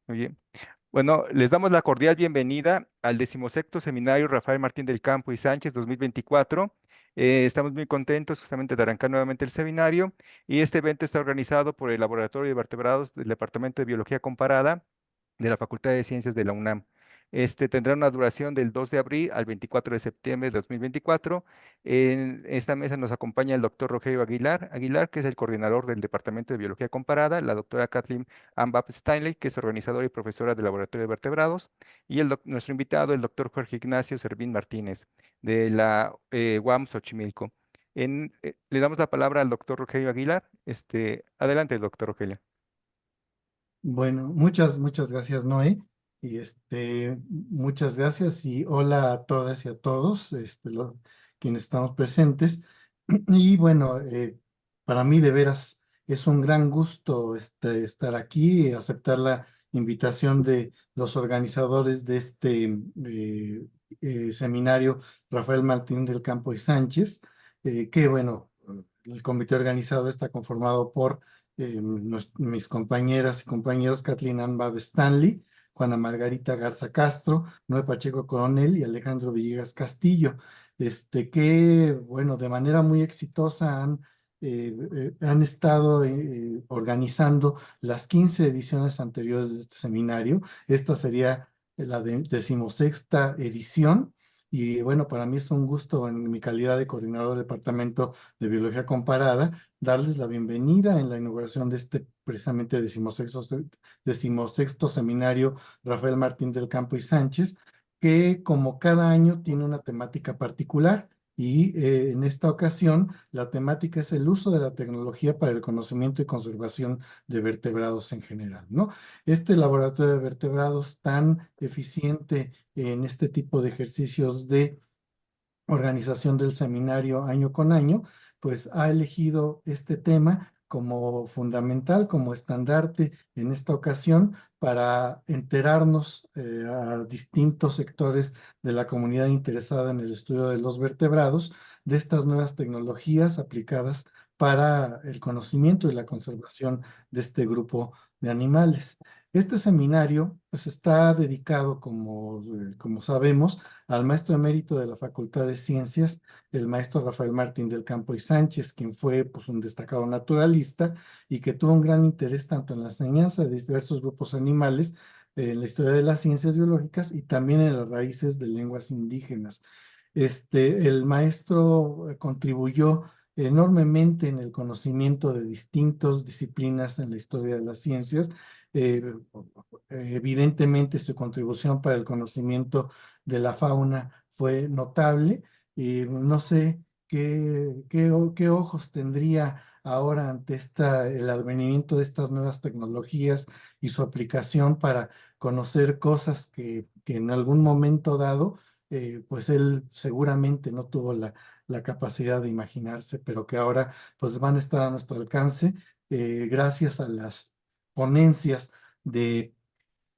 Muy bien. Bueno, les damos la cordial bienvenida al 16º Seminario Rafael Martín del Campo y Sánchez 2024. Estamos muy contentos justamente de arrancar nuevamente el seminario y este evento está organizado por el Laboratorio de Vertebrados del Departamento de Biología Comparada de la Facultad de Ciencias de la UNAM. Este tendrá una duración del 2 de abril al 24 de septiembre de 2024. En esta mesa nos acompaña el doctor Rogelio Aguilar, que es el coordinador del Departamento de Biología Comparada, la doctora Kathleen Ambab Steinley, que es organizadora y profesora del Laboratorio de Vertebrados, y nuestro invitado, el doctor Jorge Ignacio Servín Martínez, de la UAM Xochimilco. Le damos la palabra al doctor Rogelio Aguilar. Adelante, doctor Rogelio. Bueno, muchas gracias, Noé. Y muchas gracias y hola a todas y a todos, quienes estamos presentes. Y bueno, para mí de veras es un gran gusto estar aquí y aceptar la invitación de los organizadores de seminario Rafael Martín del Campo y Sánchez, que bueno, el comité organizador está conformado por mis compañeras y compañeros Kathleen Anbab Stanley, Juana Margarita Garza Castro, Noé Pacheco Coronel y Alejandro Villegas Castillo, que, bueno, de manera muy exitosa han estado organizando las 15 ediciones anteriores de este seminario. Esta sería la 16ª edición. Y bueno, para mí es un gusto en mi calidad de coordinador del Departamento de Biología Comparada darles la bienvenida en la inauguración de precisamente decimosexto seminario Rafael Martín del Campo y Sánchez, que como cada año tiene una temática particular. Y en esta ocasión, la temática es el uso de la tecnología para el conocimiento y conservación de vertebrados en general, ¿no? Este laboratorio de vertebrados tan eficiente en este tipo de ejercicios de organización del seminario año con año, pues ha elegido este tema como fundamental, como estandarte en esta ocasión para enterarnos a distintos sectores de la comunidad interesada en el estudio de los vertebrados de estas nuevas tecnologías aplicadas para el conocimiento y la conservación de este grupo de animales. Este seminario pues, está dedicado, como sabemos, al maestro emérito de la Facultad de Ciencias, el maestro Rafael Martín del Campo y Sánchez, quien fue pues, un destacado naturalista y que tuvo un gran interés tanto en la enseñanza de diversos grupos animales, en la historia de las ciencias biológicas y también en las raíces de lenguas indígenas. El maestro contribuyó enormemente en el conocimiento de distintas disciplinas en la historia de las ciencias. Eh, Evidentemente, su contribución para el conocimiento de la fauna fue notable y no sé qué ojos tendría ahora ante el advenimiento de estas nuevas tecnologías y su aplicación para conocer cosas que en algún momento dado, pues él seguramente no tuvo la capacidad de imaginarse, pero que ahora pues van a estar a nuestro alcance gracias a las ponencias de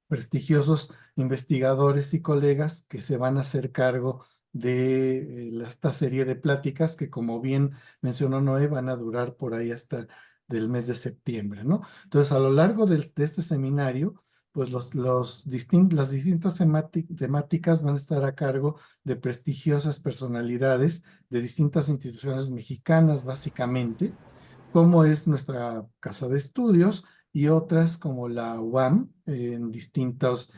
prestigiosos investigadores y colegas que se van a hacer cargo de esta serie de pláticas que, como bien mencionó Noé, van a durar por ahí hasta del mes de septiembre, ¿no? Entonces, a lo largo de este seminario, pues las distintas temáticas van a estar a cargo de prestigiosas personalidades de distintas instituciones mexicanas, básicamente, como es nuestra casa de estudios y otras como la UAM, en distintas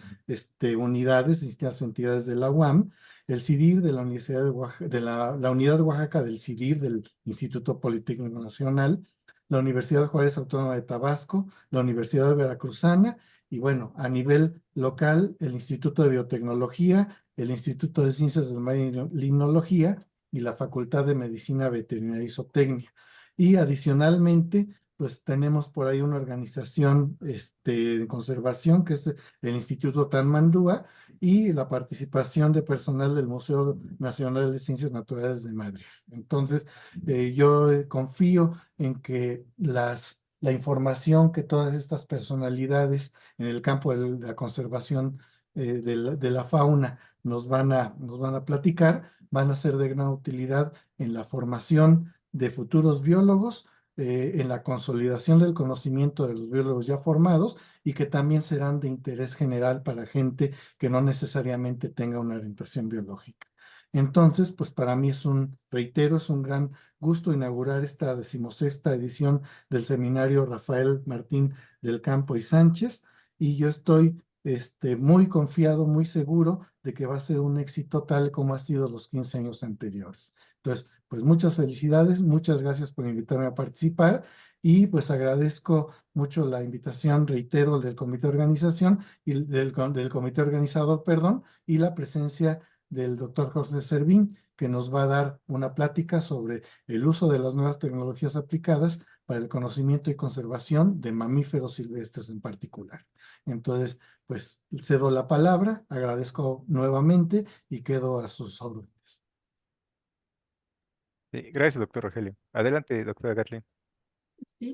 unidades, distintas entidades de la UAM, el CIDIR de la Universidad de Oaxaca, la Unidad de Oaxaca del CIDIR, del Instituto Politécnico Nacional, la Universidad Juárez Autónoma de Tabasco, la Universidad Veracruzana, y bueno, a nivel local, el Instituto de Biotecnología, el Instituto de Ciencias del Mar y Limnología y la Facultad de Medicina Veterinaria y Zootecnia. Y adicionalmente, pues tenemos por ahí una organización de conservación que es el Instituto Tanmandúa y la participación de personal del Museo Nacional de Ciencias Naturales de Madrid. Entonces, yo confío en que la información que todas estas personalidades en el campo de la conservación de la fauna nos van a platicar, van a ser de gran utilidad en la formación de futuros biólogos en la consolidación del conocimiento de los biólogos ya formados y que también serán de interés general para gente que no necesariamente tenga una orientación biológica. Entonces, pues para mí reitero, es un gran gusto inaugurar esta 16ª edición del seminario Rafael Martín del Campo y Sánchez, y yo estoy muy confiado, muy seguro de que va a ser un éxito tal como ha sido los 15 años anteriores. Entonces, pues muchas felicidades, muchas gracias por invitarme a participar y pues agradezco mucho la invitación, reitero, del comité de organización y del comité organizador, perdón, y la presencia del doctor Jorge Servín, que nos va a dar una plática sobre el uso de las nuevas tecnologías aplicadas para el conocimiento y conservación de mamíferos silvestres en particular. Entonces, pues cedo la palabra, agradezco nuevamente y quedo a sus órdenes. Sí, gracias, doctor Rogelio. Adelante, doctora Gatlin.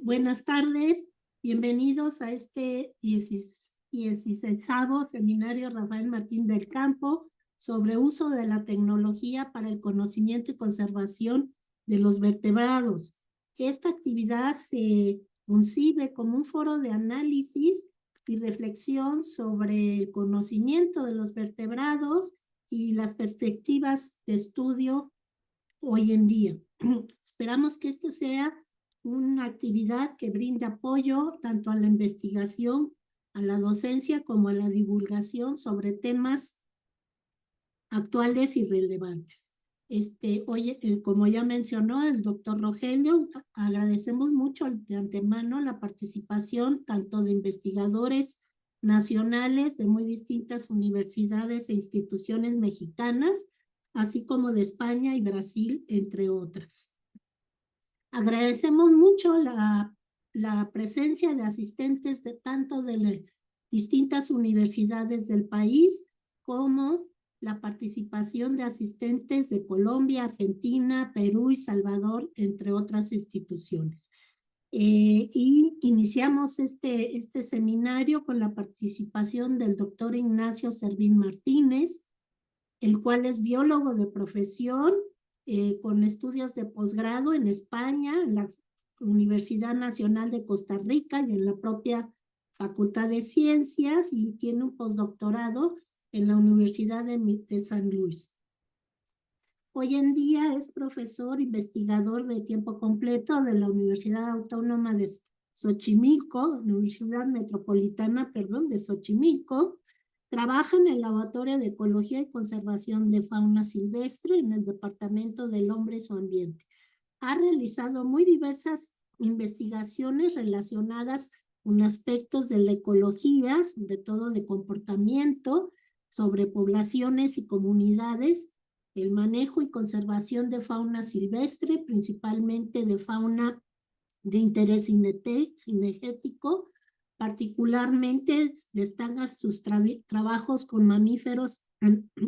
Buenas tardes, bienvenidos a este 16º seminario Rafael Martín del Campo sobre uso de la tecnología para el conocimiento y conservación de los vertebrados. Esta actividad se concibe como un foro de análisis y reflexión sobre el conocimiento de los vertebrados y las perspectivas de estudio hoy en día. Esperamos que esto sea una actividad que brinde apoyo tanto a la investigación, a la docencia, como a la divulgación sobre temas actuales y relevantes. Hoy, como ya mencionó el doctor Rogelio, agradecemos mucho de antemano la participación tanto de investigadores nacionales de muy distintas universidades e instituciones mexicanas, así como de España y Brasil, entre otras. Agradecemos mucho la presencia de asistentes de tanto de distintas universidades del país como la participación de asistentes de Colombia, Argentina, Perú y Salvador, entre otras instituciones. Y iniciamos este seminario con la participación del doctor Ignacio Servín Martínez, el cual es biólogo de profesión, con estudios de posgrado en España, en la Universidad Nacional de Costa Rica y en la propia Facultad de Ciencias, y tiene un postdoctorado en la Universidad de San Luis. Hoy en día es profesor investigador de tiempo completo de la Universidad Autónoma de Xochimilco, Universidad Metropolitana, perdón, de Xochimilco. Trabaja en el Laboratorio de Ecología y Conservación de Fauna Silvestre en el Departamento del Hombre y su Ambiente. Ha realizado muy diversas investigaciones relacionadas con aspectos de la ecología, sobre todo de comportamiento, sobre poblaciones y comunidades, el manejo y conservación de fauna silvestre, principalmente de fauna de interés cinegético. Particularmente destacan sus trabajos con mamíferos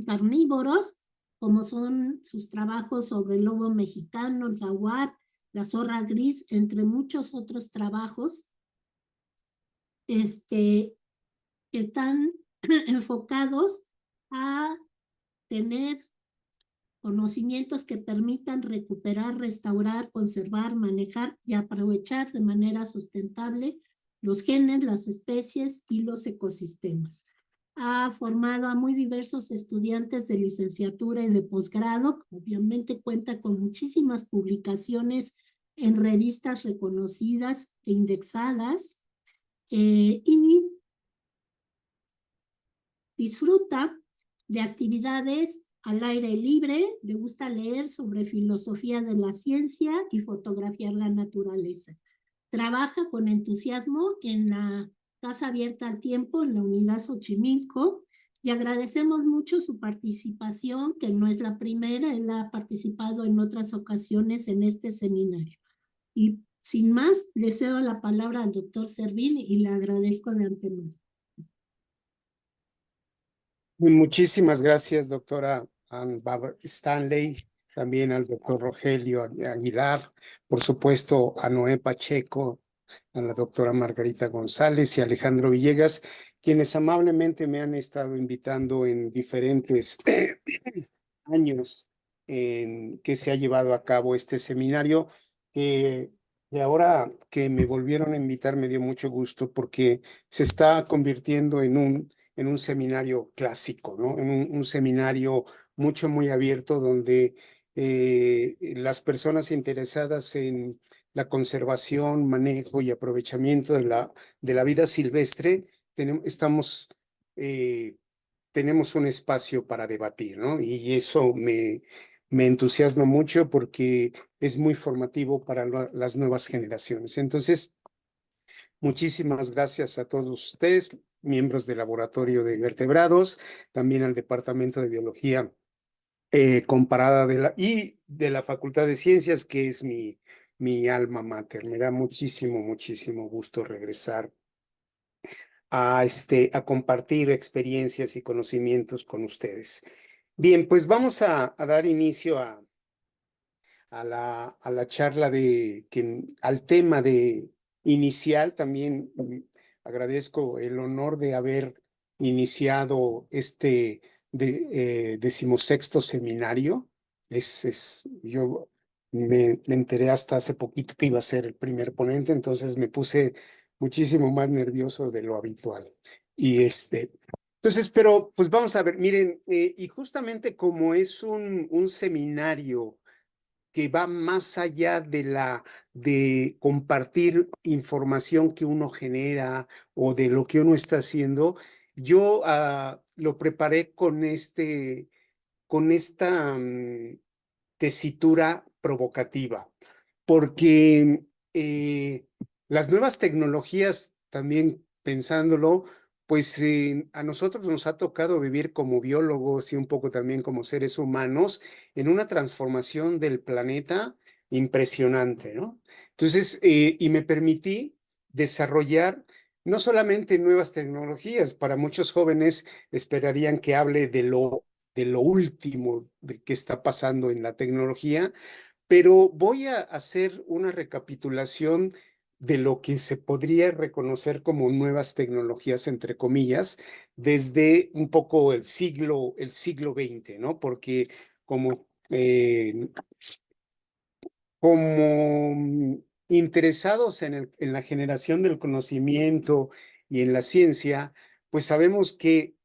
carnívoros, como son sus trabajos sobre el lobo mexicano, el jaguar, la zorra gris, entre muchos otros trabajos que están enfocados a tener conocimientos que permitan recuperar, restaurar, conservar, manejar y aprovechar de manera sustentable los genes, las especies y los ecosistemas. Ha formado a muy diversos estudiantes de licenciatura y de posgrado. Obviamente cuenta con muchísimas publicaciones en revistas reconocidas e indexadas, y disfruta de actividades al aire libre, le gusta leer sobre filosofía de la ciencia y fotografiar la naturaleza. Trabaja con entusiasmo en la Casa Abierta al Tiempo en la Unidad Xochimilco, y agradecemos mucho su participación, que no es la primera, él ha participado en otras ocasiones en este seminario. Y sin más, le cedo la palabra al doctor Servín y le agradezco de antemano. Muchísimas gracias, doctora Ann Stanley, también al doctor Rogelio Aguilar, por supuesto a Noé Pacheco, a la doctora Margarita González y Alejandro Villegas, quienes amablemente me han estado invitando en diferentes años en que se ha llevado a cabo este seminario, que Y ahora que me volvieron a invitar me dio mucho gusto porque se está convirtiendo en un seminario clásico, ¿no? En un seminario muy abierto donde las personas interesadas en la conservación, manejo y aprovechamiento de la vida silvestre, eh, tenemos un espacio para debatir, ¿no? Y eso me entusiasma mucho porque es muy formativo para las nuevas generaciones. Entonces, muchísimas gracias a todos ustedes, miembros del Laboratorio de Vertebrados, también al Departamento de Biología Comparada y de la Facultad de Ciencias, que es mi alma mater. Me da muchísimo gusto regresar a compartir experiencias y conocimientos con ustedes. Bien, pues vamos a dar inicio a la charla al tema de inicial. También agradezco el honor de haber iniciado este decimosexto seminario. Yo me enteré hasta hace poquito que iba a ser el primer ponente, entonces me puse muchísimo más nervioso de lo habitual. Entonces, pero pues vamos a ver, miren, y justamente como es un seminario que va más allá de compartir información que uno genera o de lo que uno está haciendo, yo lo preparé con esta tesitura provocativa, porque las nuevas tecnologías, también pensándolo, pues a nosotros nos ha tocado vivir como biólogos y un poco también como seres humanos en una transformación del planeta impresionante, ¿no? Entonces, y me permití desarrollar no solamente nuevas tecnologías, para muchos jóvenes esperarían que hable de lo último de que está pasando en la tecnología, pero voy a hacer una recapitulación de lo que se podría reconocer como nuevas tecnologías, entre comillas, desde un poco el siglo XX, ¿no? Porque como, como interesados en la generación del conocimiento y en la ciencia, pues sabemos que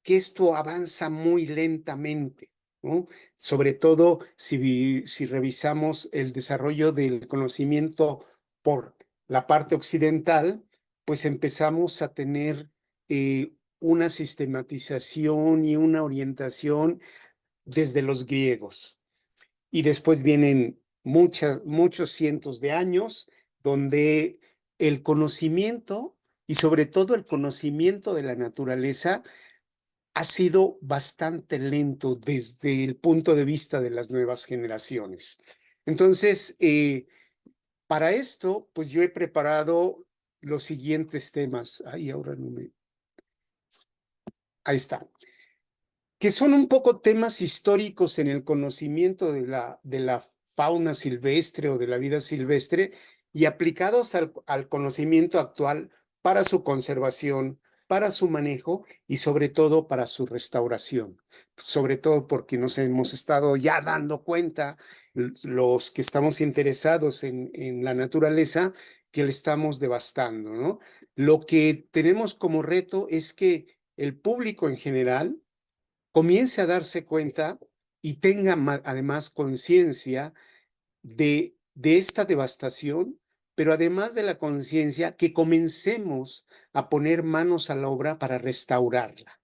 esto avanza muy lentamente, ¿no? Sobre todo si revisamos el desarrollo del conocimiento por la parte occidental, pues empezamos a tener una sistematización y una orientación desde los griegos. Y después vienen muchos cientos de años donde el conocimiento y sobre todo el conocimiento de la naturaleza ha sido bastante lento desde el punto de vista de las nuevas generaciones. Entonces, para esto, pues yo he preparado los siguientes temas. Ay, ahora no me... Ahí está. Que son un poco temas históricos en el conocimiento de la fauna silvestre o de la vida silvestre y aplicados al conocimiento actual para su conservación, para su manejo y sobre todo para su restauración. Sobre todo porque nos hemos estado ya dando cuenta, los que estamos interesados en la naturaleza, que le estamos devastando, ¿no? Lo que tenemos como reto es que el público en general comience a darse cuenta y tenga además conciencia de esta devastación, pero además de la conciencia, que comencemos a poner manos a la obra para restaurarla.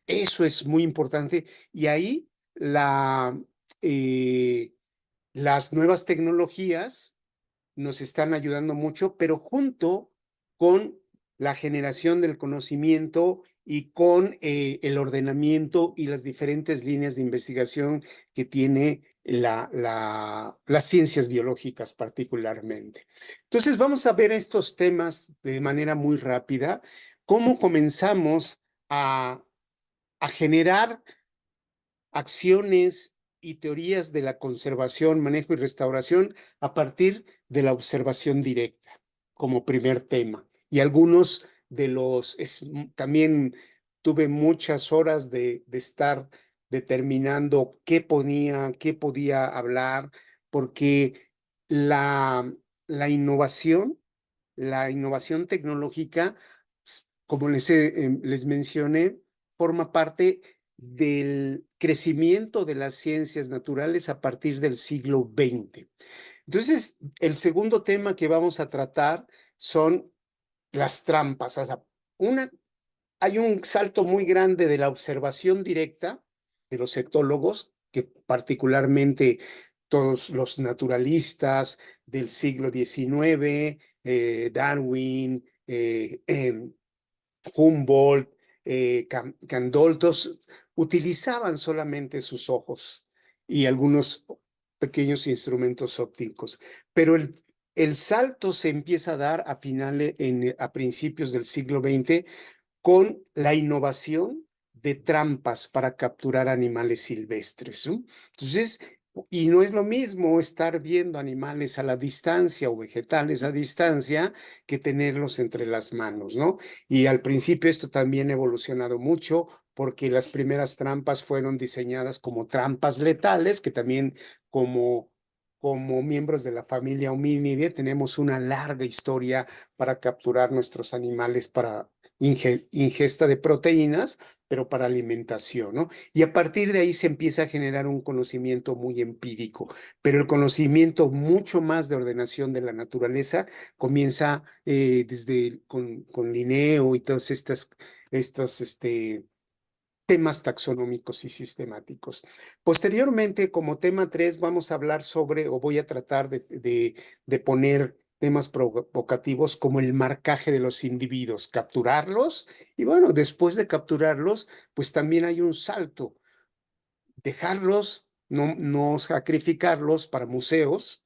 Eso es muy importante y ahí eh, las nuevas tecnologías nos están ayudando mucho, pero junto con la generación del conocimiento y con el ordenamiento y las diferentes líneas de investigación que tiene las ciencias biológicas particularmente. Entonces vamos a ver estos temas de manera muy rápida, cómo comenzamos a generar acciones y teorías de la conservación, manejo y restauración a partir de la observación directa como primer tema. Y algunos de también tuve muchas horas de estar determinando qué podía hablar, porque la innovación tecnológica, como les mencioné, forma parte del crecimiento de las ciencias naturales a partir del siglo XX. Entonces, el segundo tema que vamos a tratar son las trampas. O sea, hay un salto muy grande de la observación directa de los etólogos, que particularmente todos los naturalistas del siglo XIX, Darwin, Humboldt, Candolle, utilizaban solamente sus ojos y algunos pequeños instrumentos ópticos. Pero el salto se empieza a dar a principios del siglo XX con la innovación de trampas para capturar animales silvestres, ¿no? Entonces, y no es lo mismo estar viendo animales a la distancia o vegetales a distancia que tenerlos entre las manos, ¿no? Y al principio esto también ha evolucionado mucho porque las primeras trampas fueron diseñadas como trampas letales, que también como miembros de la familia homínide tenemos una larga historia para capturar nuestros animales para ingesta de proteínas, pero para alimentación, ¿no? Y a partir de ahí se empieza a generar un conocimiento muy empírico, pero el conocimiento mucho más de ordenación de la naturaleza comienza con Linneo y todos estos temas taxonómicos y sistemáticos. Posteriormente, como tema 3, vamos a hablar sobre, o voy a tratar de poner temas provocativos como el marcaje de los individuos, capturarlos, y bueno, después de capturarlos, pues también hay un salto, dejarlos, no sacrificarlos para museos.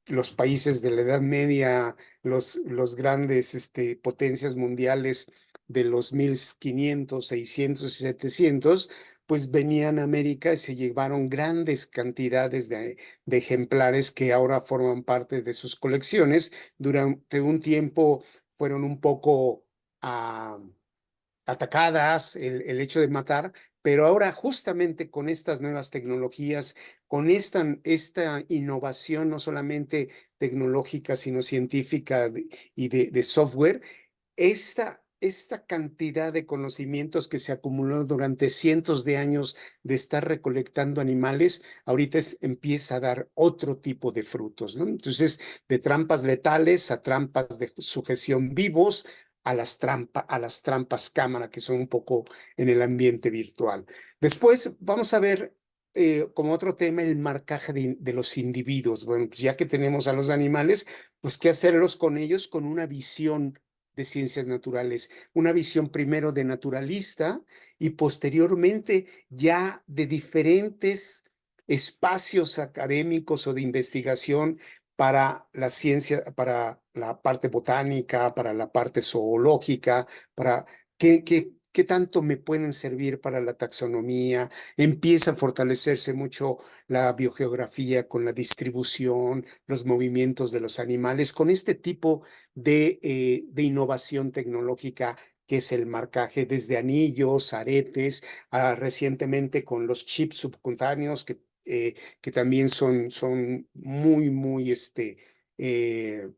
Los países de la Edad Media, los grandes potencias mundiales de los 1500, 600 y 700, pues venían a América y se llevaron grandes cantidades de ejemplares que ahora forman parte de sus colecciones. Durante un tiempo fueron un poco atacadas, el hecho de matar, pero ahora justamente con estas nuevas tecnologías, con esta innovación no solamente tecnológica, sino científica y de software, esta cantidad de conocimientos que se acumuló durante cientos de años de estar recolectando animales, ahorita empieza a dar otro tipo de frutos, ¿no? Entonces, de trampas letales a trampas de sujeción vivos, a las trampas cámara, que son un poco en el ambiente virtual. Después vamos a ver como otro tema el marcaje de los individuos. Bueno, pues ya que tenemos a los animales, pues qué hacerlos con ellos con una visión de ciencias naturales, una visión primero de naturalista y posteriormente ya de diferentes espacios académicos o de investigación para la ciencia, para la parte botánica, para la parte zoológica, para qué tanto me pueden servir para la taxonomía. Empieza a fortalecerse mucho la biogeografía con la distribución, los movimientos de los animales, con este tipo de innovación tecnológica que es el marcaje desde anillos, aretes, recientemente con los chips subcutáneos que también son muy, se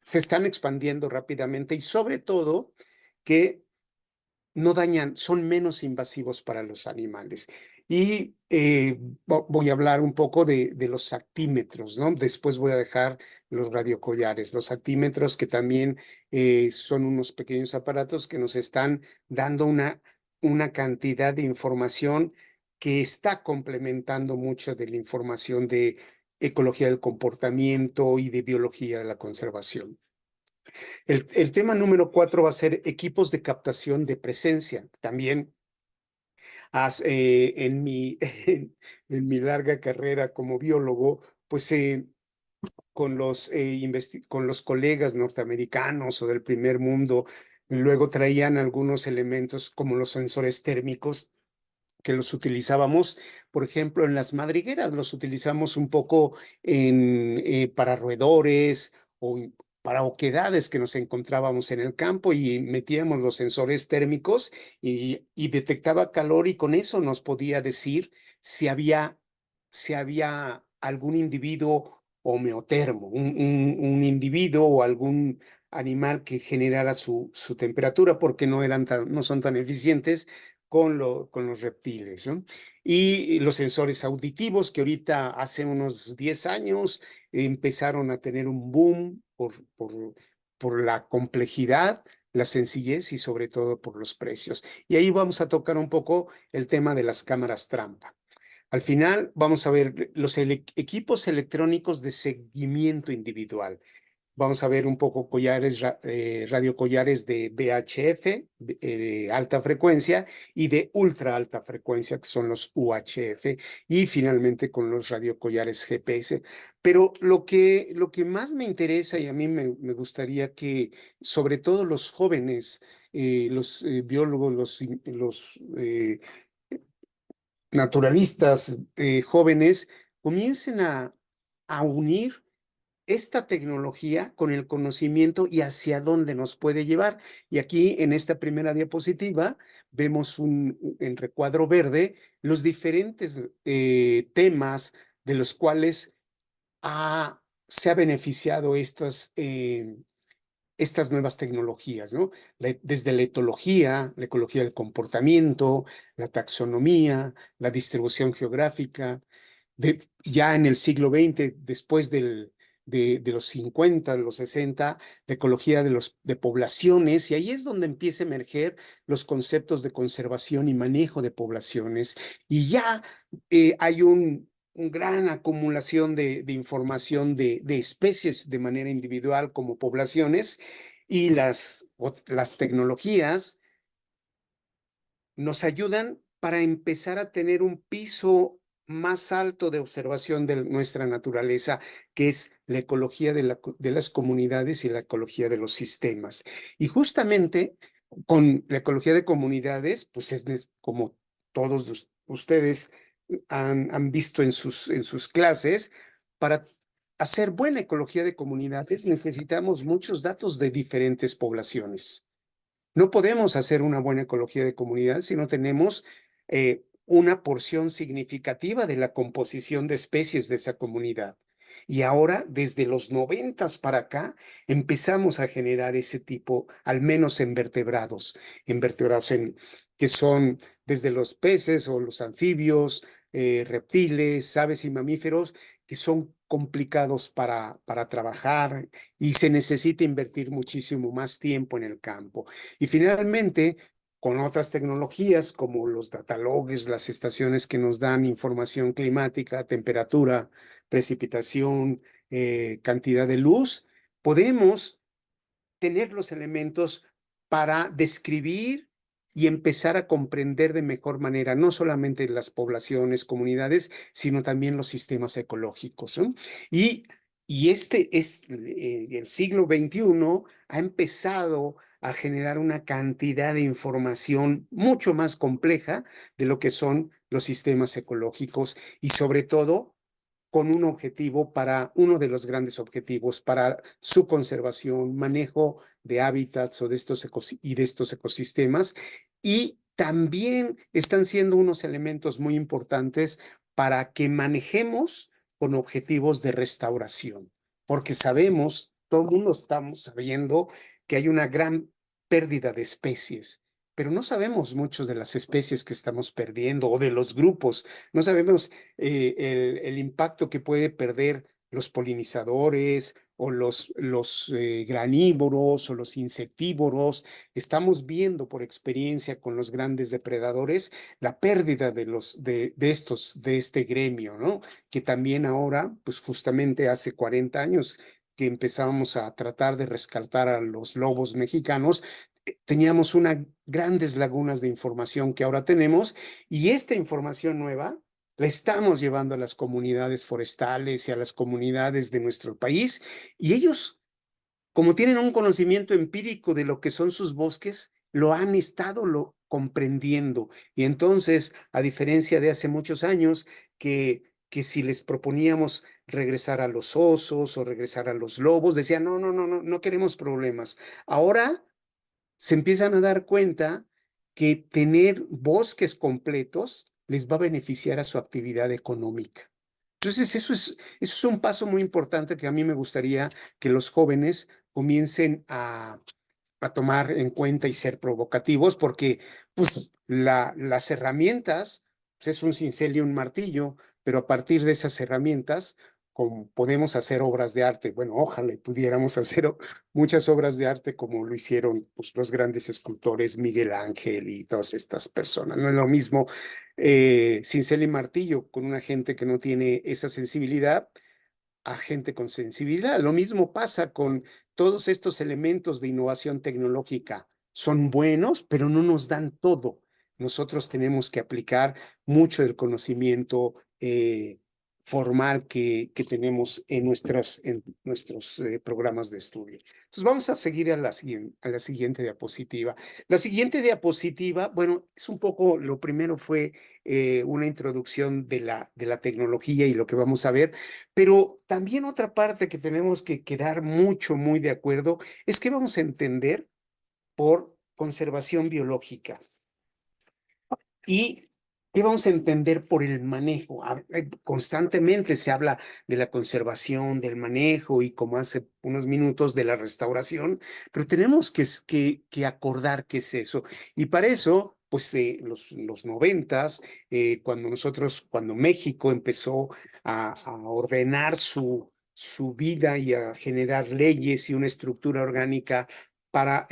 están expandiendo rápidamente y sobre todo que no dañan, son menos invasivos para los animales. Y voy a hablar un poco de los actímetros, ¿no? Después voy a dejar los radiocollares, los actímetros que también son unos pequeños aparatos que nos están dando una cantidad de información que está complementando mucho de la información de ecología del comportamiento y de biología de la conservación. El tema número 4 va a ser equipos de captación de presencia. También en mi larga carrera como biólogo, pues con los colegas norteamericanos o del primer mundo, luego traían algunos elementos como los sensores térmicos que los utilizábamos, por ejemplo, en las madrigueras, los utilizamos un poco para roedores o para oquedades que nos encontrábamos en el campo y metíamos los sensores térmicos y detectaba calor y con eso nos podía decir si había algún individuo homeotermo, un individuo o algún animal que generara su temperatura porque no son tan eficientes con los reptiles, ¿no? Y los sensores auditivos que ahorita hace unos 10 años empezaron a tener un boom por la complejidad, la sencillez y sobre todo por los precios. Y ahí vamos a tocar un poco el tema de las cámaras trampa. Al final vamos a ver los equipos electrónicos de seguimiento individual. Vamos a ver un poco radiocollares de VHF, de alta frecuencia, y de ultra alta frecuencia, que son los UHF, y finalmente con los radiocollares GPS. Pero lo que más me interesa y a mí me gustaría que, sobre todo los jóvenes, los biólogos, los naturalistas jóvenes, comiencen a unir esta tecnología con el conocimiento y hacia dónde nos puede llevar. Y aquí en esta primera diapositiva vemos en recuadro verde los diferentes temas de los cuales se ha beneficiado estas nuevas tecnologías, ¿no? Desde la etología, la ecología del comportamiento, la taxonomía, la distribución geográfica, ya en el siglo XX, después de los 50, de los 60, la ecología de poblaciones, y ahí es donde empieza a emerger los conceptos de conservación y manejo de poblaciones. Y ya hay un gran acumulación de información de especies de manera individual como poblaciones, y las tecnologías nos ayudan para empezar a tener un piso más alto de observación de nuestra naturaleza, que es la ecología de las comunidades y la ecología de los sistemas. Y justamente con la ecología de comunidades, pues es como todos ustedes han visto en sus clases, para hacer buena ecología de comunidades necesitamos muchos datos de diferentes poblaciones. No podemos hacer una buena ecología de comunidad si no tenemos una porción significativa de la composición de especies de esa comunidad. Y ahora, desde los 90 para acá, empezamos a generar ese tipo, al menos en vertebrados que son desde los peces o los anfibios, reptiles, aves y mamíferos, que son complicados para trabajar y se necesita invertir muchísimo más tiempo en el campo. Y finalmente, con otras tecnologías como los datalogs, las estaciones que nos dan información climática, temperatura, precipitación, cantidad de luz, podemos tener los elementos para describir y empezar a comprender de mejor manera no solamente las poblaciones, comunidades, sino también los sistemas ecológicos, ¿no? Y el siglo XXI ha empezado a generar una cantidad de información mucho más compleja de lo que son los sistemas ecológicos, y sobre todo con uno de los grandes objetivos para su conservación, manejo de hábitats o de estos ecosistemas, y también están siendo unos elementos muy importantes para que manejemos con objetivos de restauración, porque sabemos, todo el mundo estamos sabiendo que hay una gran pérdida de especies, pero no sabemos mucho de las especies que estamos perdiendo o de los grupos. No sabemos el impacto que puede perder los polinizadores o los granívoros o los insectívoros. Estamos viendo por experiencia con los grandes depredadores la pérdida de este gremio, ¿no? Que también ahora, pues justamente hace 40 años que empezamos a tratar de rescatar a los lobos mexicanos, teníamos grandes lagunas de información que ahora tenemos, y esta información nueva la estamos llevando a las comunidades forestales y a las comunidades de nuestro país, y ellos, como tienen un conocimiento empírico de lo que son sus bosques, lo han estado comprendiendo. Y entonces, a diferencia de hace muchos años, que si les proponíamos regresar a los osos o regresar a los lobos, decían, no, no, no, no, no queremos problemas. Ahora se empiezan a dar cuenta que tener bosques completos les va a beneficiar a su actividad económica. Entonces, eso es un paso muy importante que a mí me gustaría que los jóvenes comiencen a tomar en cuenta y ser provocativos, porque pues, las herramientas pues, es un cincel y un martillo, pero a partir de esas herramientas podemos hacer obras de arte. Bueno, ojalá pudiéramos hacer muchas obras de arte como lo hicieron pues, los grandes escultores Miguel Ángel y todas estas personas. No es lo mismo cincel y martillo con una gente que no tiene esa sensibilidad a gente con sensibilidad. Lo mismo pasa con todos estos elementos de innovación tecnológica. Son buenos, pero no nos dan todo. Nosotros tenemos que aplicar mucho del conocimiento formal que tenemos en nuestros programas de estudio. Entonces vamos a seguir a la siguiente diapositiva. La siguiente diapositiva, bueno, es un poco, lo primero fue una introducción de la tecnología y lo que vamos a ver, pero también otra parte que tenemos que quedar muy de acuerdo es que vamos a entender por conservación biológica y qué vamos a entender por el manejo. Constantemente se habla de la conservación, del manejo y como hace unos minutos de la restauración, pero tenemos que acordar qué es eso. Y para eso, pues los 90s, cuando México empezó a ordenar su vida y a generar leyes y una estructura orgánica para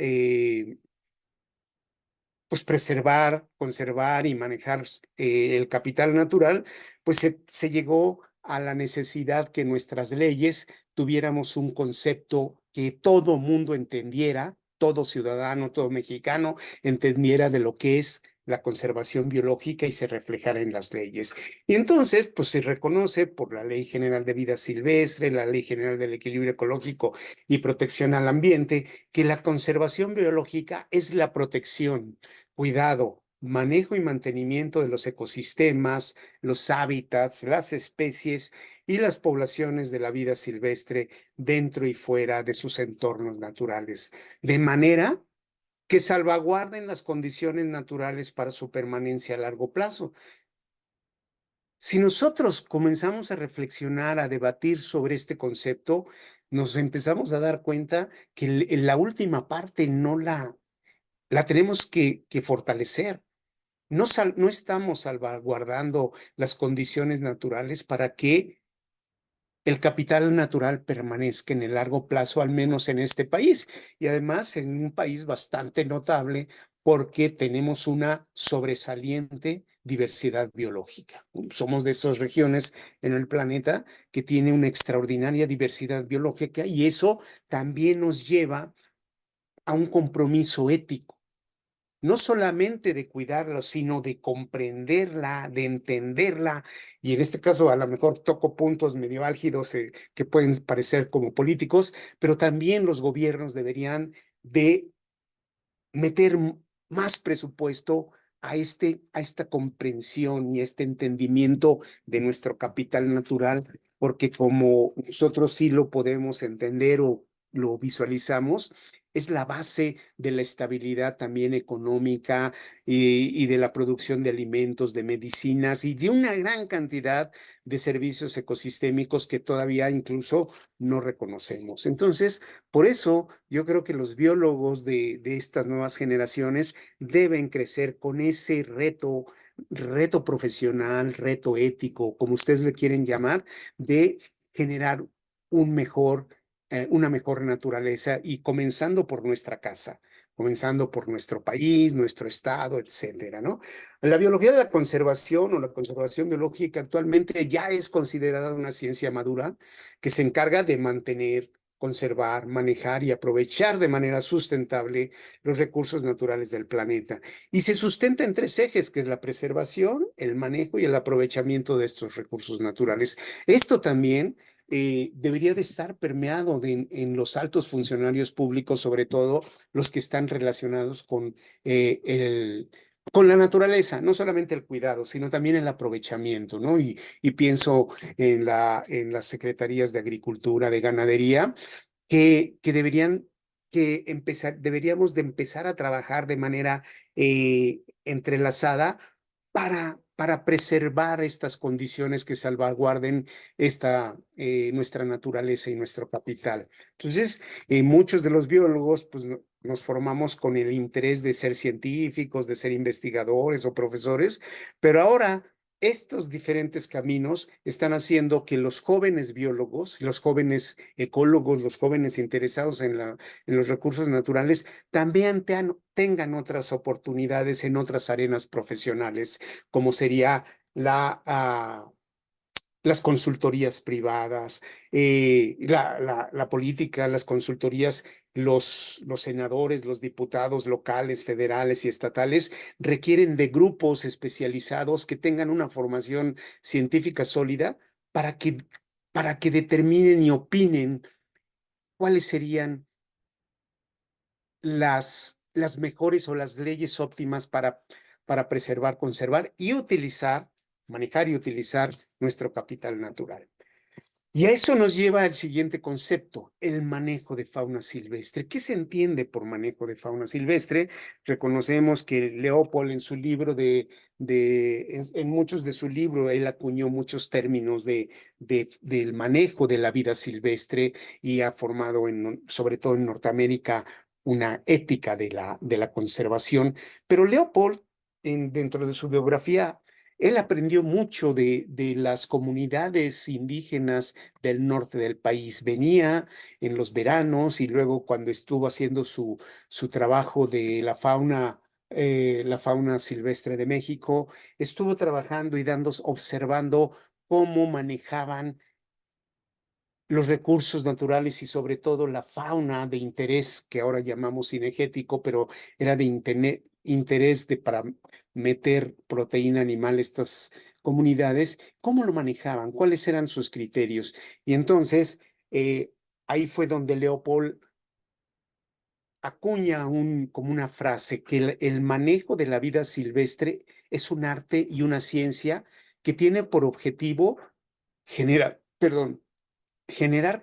pues preservar, conservar y manejar el capital natural, pues se llegó a la necesidad que nuestras leyes tuviéramos un concepto que todo mundo entendiera, todo ciudadano, todo mexicano entendiera de lo que es la conservación biológica y se reflejara en las leyes. Y entonces, pues se reconoce por la Ley General de Vida Silvestre, la Ley General del Equilibrio Ecológico y Protección al Ambiente, que la conservación biológica es la protección, cuidado, manejo y mantenimiento de los ecosistemas, los hábitats, las especies y las poblaciones de la vida silvestre dentro y fuera de sus entornos naturales, de manera que salvaguarden las condiciones naturales para su permanencia a largo plazo. Si nosotros comenzamos a reflexionar, a debatir sobre este concepto, nos empezamos a dar cuenta que la última parte no la tenemos que fortalecer. No estamos salvaguardando las condiciones naturales para que el capital natural permanezca en el largo plazo, al menos en este país. Y además en un país bastante notable porque tenemos una sobresaliente diversidad biológica. Somos de esas regiones en el planeta que tiene una extraordinaria diversidad biológica y eso también nos lleva a un compromiso ético, no solamente de cuidarla, sino de comprenderla, de entenderla, y en este caso a lo mejor toco puntos medio álgidos que pueden parecer como políticos, pero también los gobiernos deberían de meter más presupuesto a esta comprensión y este entendimiento de nuestro capital natural, porque como nosotros sí lo podemos entender o lo visualizamos, es la base de la estabilidad también económica y de la producción de alimentos, de medicinas y de una gran cantidad de servicios ecosistémicos que todavía incluso no reconocemos. Entonces, por eso yo creo que los biólogos de estas nuevas generaciones deben crecer con ese reto profesional, reto ético, como ustedes le quieren llamar, de generar una mejor naturaleza y comenzando por nuestra casa, comenzando por nuestro país, nuestro estado, etcétera, ¿no? La biología de la conservación o la conservación biológica actualmente ya es considerada una ciencia madura que se encarga de mantener, conservar, manejar y aprovechar de manera sustentable los recursos naturales del planeta. Y se sustenta en tres ejes, que es la preservación, el manejo y el aprovechamiento de estos recursos naturales. Esto también debería de estar permeado en los altos funcionarios públicos, sobre todo los que están relacionados con la naturaleza, no solamente el cuidado, sino también el aprovechamiento, ¿no? Y pienso en las secretarías de Agricultura, de Ganadería, que deberíamos de empezar a trabajar de manera entrelazada para para preservar estas condiciones que salvaguarden nuestra naturaleza y nuestro capital. Entonces, muchos de los biólogos pues, nos formamos con el interés de ser científicos, de ser investigadores o profesores, pero ahora estos diferentes caminos están haciendo que los jóvenes biólogos, los jóvenes ecólogos, los jóvenes interesados en los recursos naturales también tengan otras oportunidades en otras arenas profesionales, como sería las consultorías privadas, la política, las consultorías, los senadores, los diputados locales, federales y estatales requieren de grupos especializados que tengan una formación científica sólida para que determinen y opinen cuáles serían las mejores o las leyes óptimas para preservar, conservar y manejar y utilizar nuestro capital natural. Y a eso nos lleva al siguiente concepto, el manejo de fauna silvestre. ¿Qué se entiende por manejo de fauna silvestre? Reconocemos que Leopold en su libro en muchos de su libro, él acuñó muchos términos del manejo de la vida silvestre y ha formado, sobre todo en Norteamérica, una ética de la conservación. Pero Leopold, dentro de su biografía, él aprendió mucho de las comunidades indígenas del norte del país. Venía en los veranos y luego cuando estuvo haciendo su trabajo de la fauna silvestre de México, estuvo trabajando y observando cómo manejaban los recursos naturales y sobre todo la fauna de interés que ahora llamamos cinegético, pero era de interés para meter proteína animal a estas comunidades, ¿cómo lo manejaban? ¿Cuáles eran sus criterios? Y entonces ahí fue donde Leopold acuña como una frase que el manejo de la vida silvestre es un arte y una ciencia que tiene por objetivo generar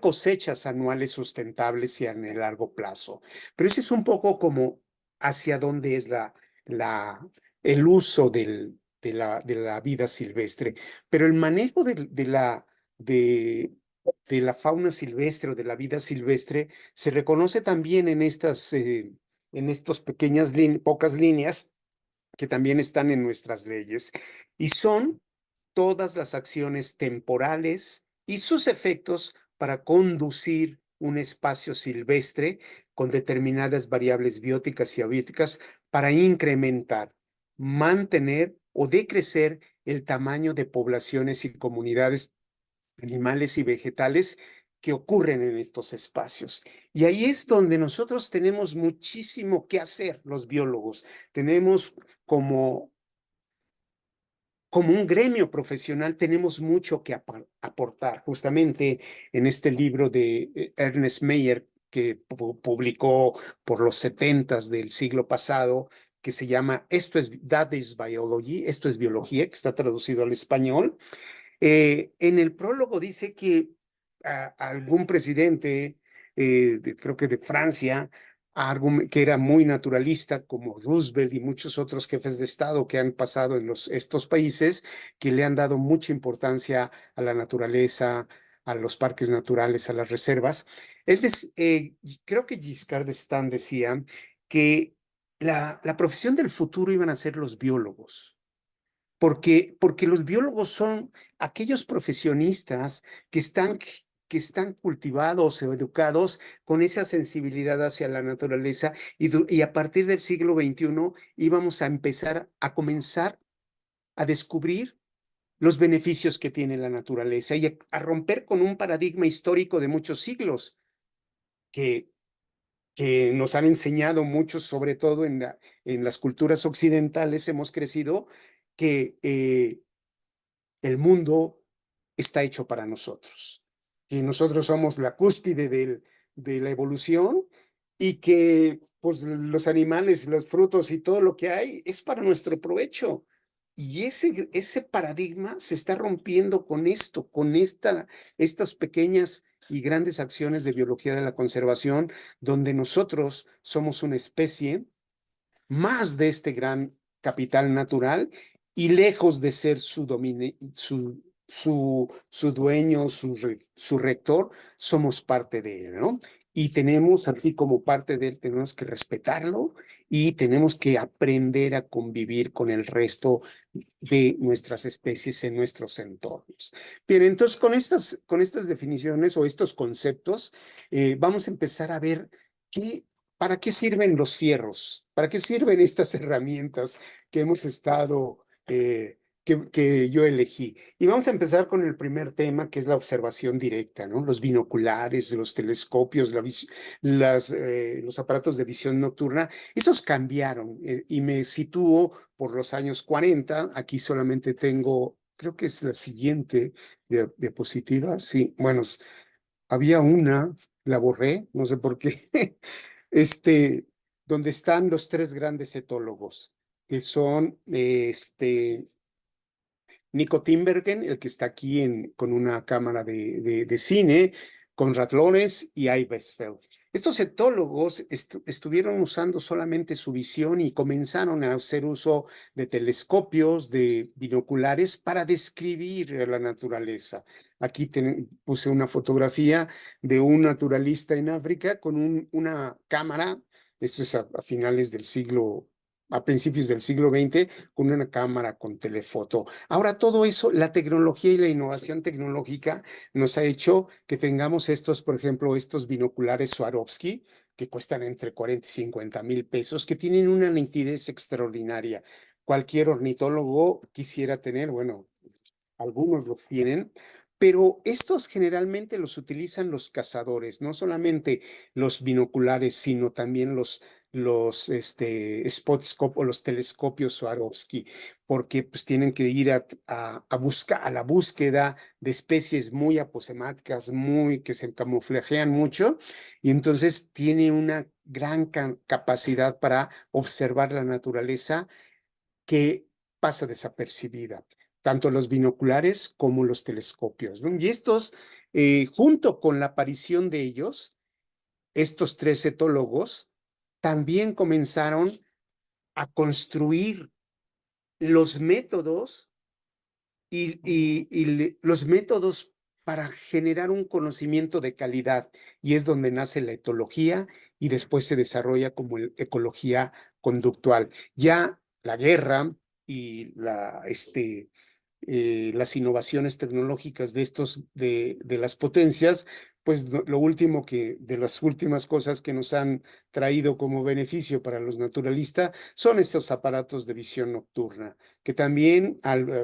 cosechas anuales sustentables y en el largo plazo. Pero ese es un poco como hacia dónde es el uso de la vida silvestre. Pero el manejo de la fauna silvestre o de la vida silvestre se reconoce también en estas pocas líneas que también están en nuestras leyes. Y son todas las acciones temporales y sus efectos para conducir un espacio silvestre con determinadas variables bióticas y abióticas para incrementar, mantener o decrecer el tamaño de poblaciones y comunidades animales y vegetales que ocurren en estos espacios. Y ahí es donde nosotros tenemos muchísimo que hacer, los biólogos. Tenemos como un gremio profesional tenemos mucho que aportar. Justamente en este libro de Ernest Mayr, que publicó por los 70s del siglo pasado, que se llama That is Biology, esto es biología, que está traducido al español. En el prólogo dice que algún presidente, creo que de Francia, que era muy naturalista, como Roosevelt y muchos otros jefes de Estado que han pasado en estos países, que le han dado mucha importancia a la naturaleza, a los parques naturales, a las reservas. Creo que Giscard d'Estaing decía que la profesión del futuro iban a ser los biólogos. Porque los biólogos son aquellos profesionistas que están cultivados o educados con esa sensibilidad hacia la naturaleza y a partir del siglo XXI íbamos a comenzar a descubrir los beneficios que tiene la naturaleza y a romper con un paradigma histórico de muchos siglos que nos han enseñado muchos, sobre todo en las culturas occidentales, hemos crecido que el mundo está hecho para nosotros, que nosotros somos la cúspide de la evolución y que pues, los animales, los frutos y todo lo que hay es para nuestro provecho. Y ese paradigma se está rompiendo con estas pequeñas y grandes acciones de biología de la conservación, donde nosotros somos una especie más de este gran capital natural y lejos de ser su dueño, su rector, somos parte de él, ¿no? Y tenemos, así como parte de él, tenemos que respetarlo y tenemos que aprender a convivir con el resto de nuestras especies en nuestros entornos. Bien, entonces con estas definiciones o estos conceptos, vamos a empezar a ver para qué sirven los fierros, para qué sirven estas herramientas que hemos estado que yo elegí. Y vamos a empezar con el primer tema, que es la observación directa, ¿no? Los binoculares, los telescopios, los aparatos de visión nocturna, esos cambiaron y me sitúo por los años 40. Aquí solamente tengo, creo que es la siguiente diapositiva. Sí, bueno, había una, la borré, no sé por qué, donde están los tres grandes etólogos, que son Nico Tinbergen, el que está aquí con una cámara de cine, Konrad Lorenz y Abe Westphal. Estos etólogos estuvieron usando solamente su visión y comenzaron a hacer uso de telescopios, de binoculares para describir la naturaleza. Aquí puse una fotografía de un naturalista en África con una cámara, esto es a finales del siglo, a principios del siglo XX, con una cámara con telefoto. Ahora todo eso, la tecnología y la innovación tecnológica nos ha hecho que tengamos estos, por ejemplo, estos binoculares Swarovski, que cuestan entre 40 y 50 mil pesos, que tienen una nitidez extraordinaria. Cualquier ornitólogo quisiera tener, bueno, algunos los tienen, pero estos generalmente los utilizan los cazadores, no solamente los binoculares, sino también los spotscope o los telescopios Swarovski, porque pues tienen que ir a la búsqueda de especies muy aposemáticas, que se camuflajean mucho, y entonces tiene una gran capacidad para observar la naturaleza que pasa desapercibida, tanto los binoculares como los telescopios, ¿no? Y estos, junto con la aparición de ellos, estos tres etólogos también comenzaron a construir los métodos los métodos para generar un conocimiento de calidad, y es donde nace la etología y después se desarrolla como ecología conductual. Ya la guerra y las innovaciones tecnológicas de las potencias, pues lo último de las últimas cosas que nos han traído como beneficio para los naturalistas son estos aparatos de visión nocturna, que también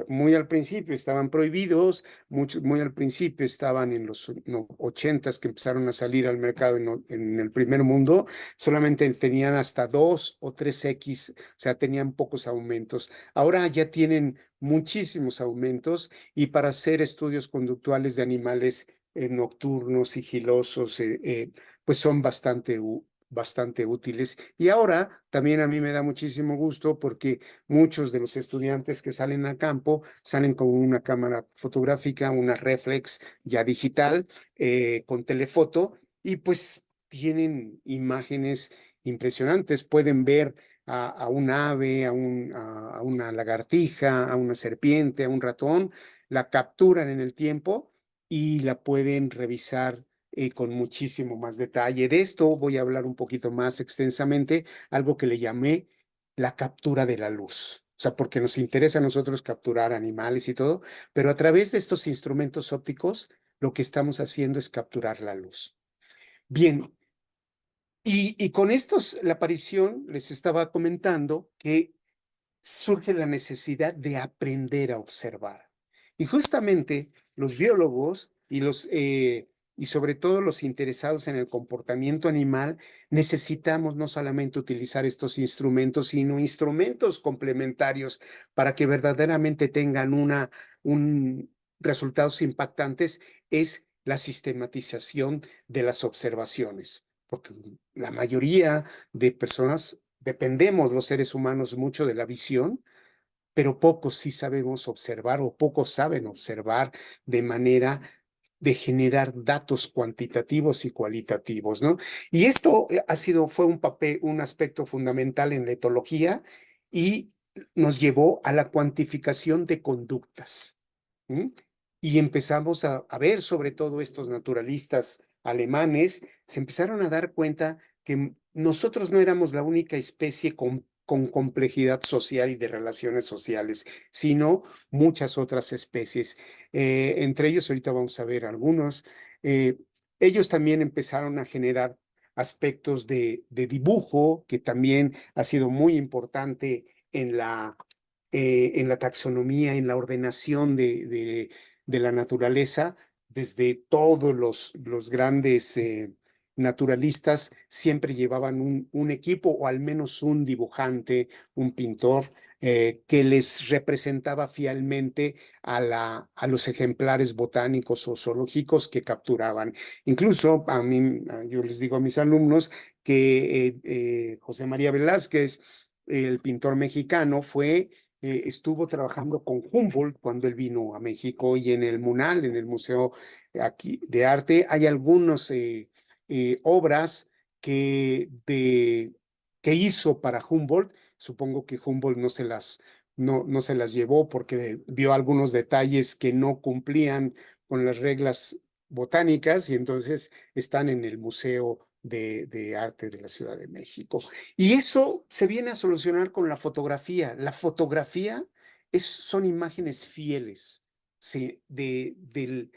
muy al principio estaban prohibidos, muy al principio estaban en los 80s que empezaron a salir al mercado en el primer mundo, solamente tenían hasta 2 o 3X, o sea, tenían pocos aumentos. Ahora ya tienen muchísimos aumentos, y para hacer estudios conductuales de animales nocturnos, sigilosos, pues son bastante útiles. Y ahora también a mí me da muchísimo gusto porque muchos de los estudiantes que salen a campo salen con una cámara fotográfica, una reflex ya digital, con telefoto, y pues tienen imágenes impresionantes. Pueden ver a un ave, a una lagartija, a una serpiente, a un ratón, la capturan en el tiempo y la pueden revisar con muchísimo más detalle. De esto voy a hablar un poquito más extensamente, algo que le llamé la captura de la luz. O sea, porque nos interesa a nosotros capturar animales y todo, pero a través de estos instrumentos ópticos, lo que estamos haciendo es capturar la luz. Bien, y con la aparición, les estaba comentando que surge la necesidad de aprender a observar. Y justamente los biólogos y sobre todo los interesados en el comportamiento animal, necesitamos no solamente utilizar estos instrumentos, sino instrumentos complementarios para que verdaderamente tengan resultados impactantes, es la sistematización de las observaciones. Porque la mayoría de personas dependemos los seres humanos mucho de la visión, pero pocos sí sabemos observar o pocos saben observar de manera de generar datos cuantitativos y cualitativos, ¿no? Y esto fue un aspecto fundamental en la etología, y nos llevó a la cuantificación de conductas. Y empezamos a ver, sobre todo estos naturalistas alemanes, se empezaron a dar cuenta que nosotros no éramos la única especie con complejidad social y de relaciones sociales, sino muchas otras especies. Entre ellos, ahorita vamos a ver algunos, ellos también empezaron a generar aspectos de dibujo, que también ha sido muy importante en la taxonomía, en la ordenación de la naturaleza, desde todos los grandes naturalistas siempre llevaban un equipo o al menos un dibujante, un pintor, que les representaba fielmente a los ejemplares botánicos o zoológicos que capturaban. Incluso a mí, yo les digo a mis alumnos que José María Velázquez, el pintor mexicano, estuvo trabajando con Humboldt cuando él vino a México, y en el MUNAL, en el Museo aquí de Arte, hay algunas obras que hizo para Humboldt. Supongo que Humboldt no se las llevó porque vio algunos detalles que no cumplían con las reglas botánicas, y entonces están en el Museo de Arte de la Ciudad de México. Y eso se viene a solucionar con la fotografía. La fotografía son imágenes fieles, ¿sí? de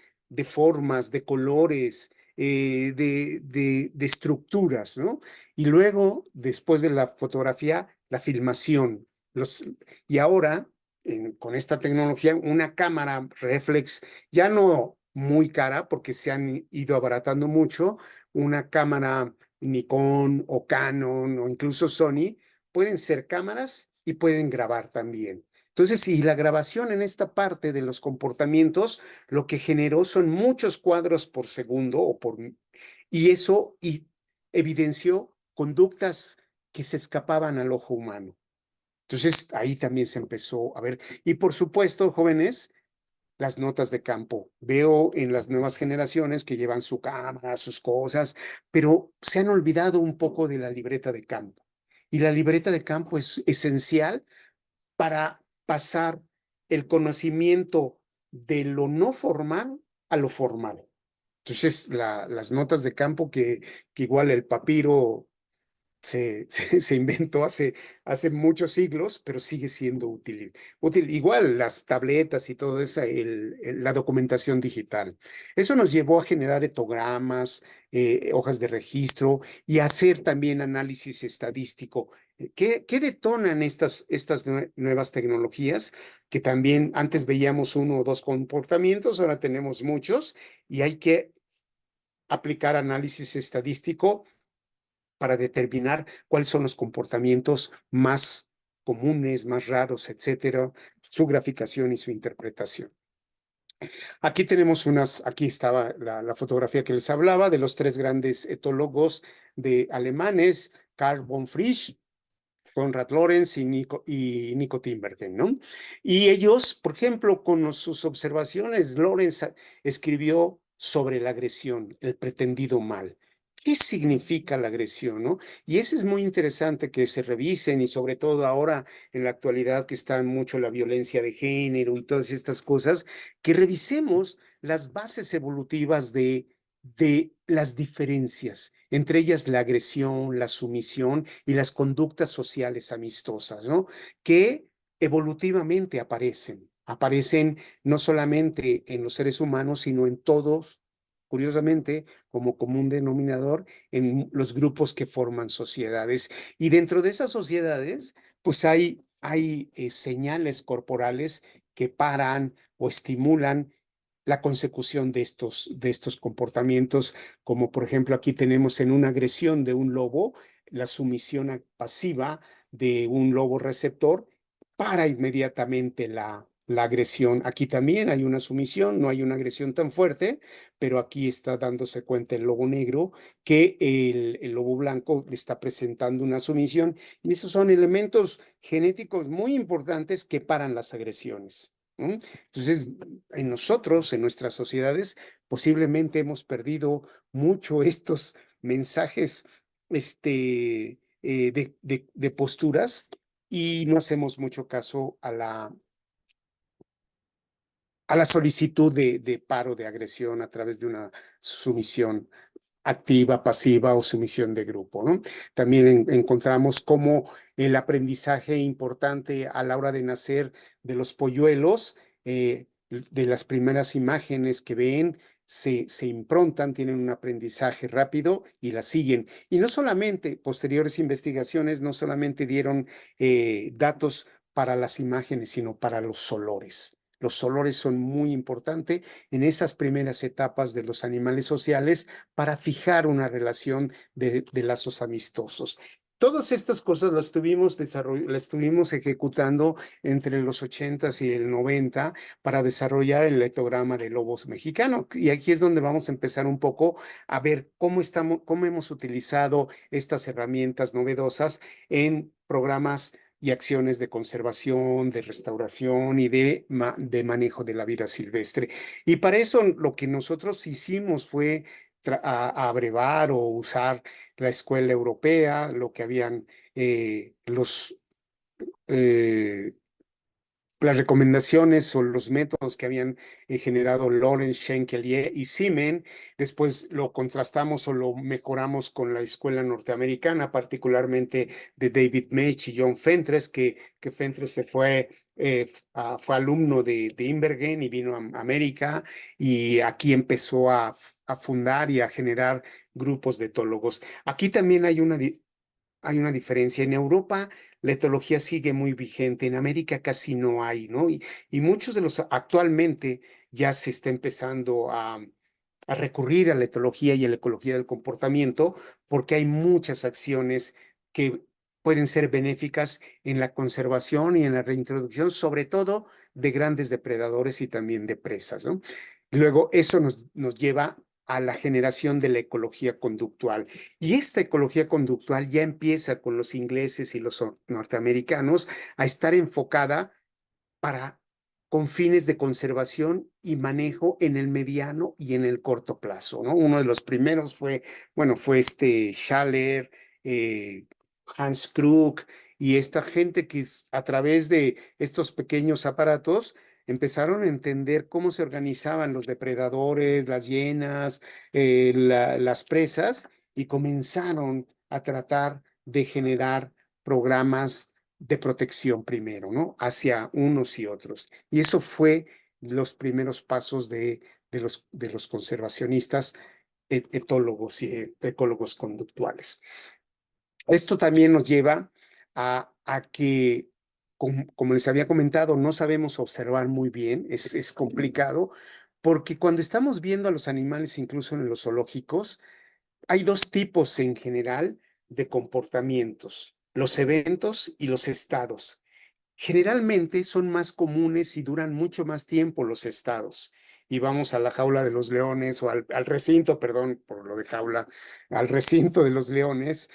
formas, de colores, de estructuras, ¿no? Y luego, después de la fotografía, la filmación. Y ahora, con esta tecnología, una cámara reflex, ya no muy cara, porque se han ido abaratando mucho, una cámara Nikon o Canon o incluso Sony, pueden ser cámaras y pueden grabar también. Entonces, si la grabación en esta parte de los comportamientos lo que generó son muchos cuadros por segundo, y eso evidenció conductas que se escapaban al ojo humano. Entonces, ahí también se empezó a ver. Y por supuesto, jóvenes, las notas de campo. Veo en las nuevas generaciones que llevan su cámara, sus cosas, pero se han olvidado un poco de la libreta de campo. Y la libreta de campo es esencial para pasar el conocimiento de lo no formal a lo formal. Entonces, las notas de campo que igual el papiro se inventó hace muchos siglos, pero sigue siendo útil. Igual las tabletas y todo eso, la documentación digital. Eso nos llevó a generar etogramas, hojas de registro, y hacer también análisis estadístico. ¿Qué detonan estas nuevas tecnologías? Que también antes veíamos uno o dos comportamientos, ahora tenemos muchos, y hay que aplicar análisis estadístico para determinar cuáles son los comportamientos más comunes, más raros, etcétera, su graficación y su interpretación. Aquí tenemos aquí estaba la fotografía que les hablaba de los tres grandes etólogos alemanes, Karl von Frisch, Konrad Lorenz y Nico Tinbergen, ¿no? Y ellos, por ejemplo, con sus observaciones, Lorenz escribió sobre la agresión, el pretendido mal. ¿Qué significa la agresión, no? Y eso es muy interesante que se revisen, y sobre todo ahora en la actualidad que está mucho la violencia de género y todas estas cosas, que revisemos las bases evolutivas de las diferencias, entre ellas la agresión, la sumisión y las conductas sociales amistosas, ¿no? Que evolutivamente aparecen no solamente en los seres humanos, sino en todos, curiosamente, como común denominador, en los grupos que forman sociedades. Y dentro de esas sociedades, pues hay señales corporales que paran o estimulan la consecución de estos comportamientos, como por ejemplo aquí tenemos en una agresión de un lobo, la sumisión pasiva de un lobo receptor para inmediatamente la agresión. Aquí también hay una sumisión, no hay una agresión tan fuerte, pero aquí está dándose cuenta el lobo negro que el lobo blanco le está presentando una sumisión, y esos son elementos genéticos muy importantes que paran las agresiones. Entonces, en nosotros, en nuestras sociedades, posiblemente hemos perdido mucho estos mensajes de posturas, y no hacemos mucho caso a la solicitud de paro de agresión a través de una sumisión activa, pasiva o sumisión de grupo, ¿no? También encontramos cómo el aprendizaje importante a la hora de nacer de los polluelos, de las primeras imágenes que ven, se improntan, tienen un aprendizaje rápido y la siguen. Y no solamente, posteriores investigaciones no solamente dieron datos para las imágenes, sino para los olores. Los olores son muy importantes en esas primeras etapas de los animales sociales para fijar una relación de lazos amistosos. Todas estas cosas las estuvimos ejecutando entre los 80s y el 90 para desarrollar el lectograma de lobos mexicano. Y aquí es donde vamos a empezar un poco a ver cómo hemos utilizado estas herramientas novedosas en programas y acciones de conservación, de restauración y de manejo de la vida silvestre. Y para eso lo que nosotros hicimos fue a abrevar o usar la escuela europea, lo que habían las recomendaciones o los métodos que habían generado Lorenz, Schenkel y Siemens. Después lo contrastamos o lo mejoramos con la escuela norteamericana, particularmente de David Mech y John Fentres, que Fentres se fue alumno de Inbergen y vino a América, y aquí empezó a fundar y a generar grupos de etólogos. Aquí también hay una diferencia. En Europa la etología sigue muy vigente, en América casi no hay, ¿no? Y muchos de los actualmente ya se está empezando a recurrir a la etología y a la ecología del comportamiento, porque hay muchas acciones que pueden ser benéficas en la conservación y en la reintroducción, sobre todo de grandes depredadores y también de presas, ¿no? Luego, eso nos lleva a la generación de la ecología conductual. Y esta ecología conductual ya empieza con los ingleses y los norteamericanos a estar enfocada con fines de conservación y manejo en el mediano y en el corto plazo, ¿no? Uno de los primeros fue Schaller, Hans Krug, y esta gente que a través de estos pequeños aparatos empezaron a entender cómo se organizaban los depredadores, las hienas, las presas, y comenzaron a tratar de generar programas de protección primero, ¿no? Hacia unos y otros. Y eso fue los primeros pasos de los conservacionistas, etólogos y ecólogos conductuales. Esto también nos lleva a que, como les había comentado, no sabemos observar muy bien, es complicado, porque cuando estamos viendo a los animales, incluso en los zoológicos, hay dos tipos en general de comportamientos: los eventos y los estados. Generalmente son más comunes y duran mucho más tiempo los estados. Y vamos a la jaula de los leones o al recinto, perdón por lo de jaula, al recinto de los leones,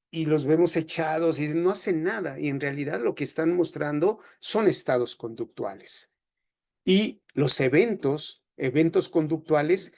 y los vemos echados y no hacen nada. Y en realidad lo que están mostrando son estados conductuales. Y los eventos conductuales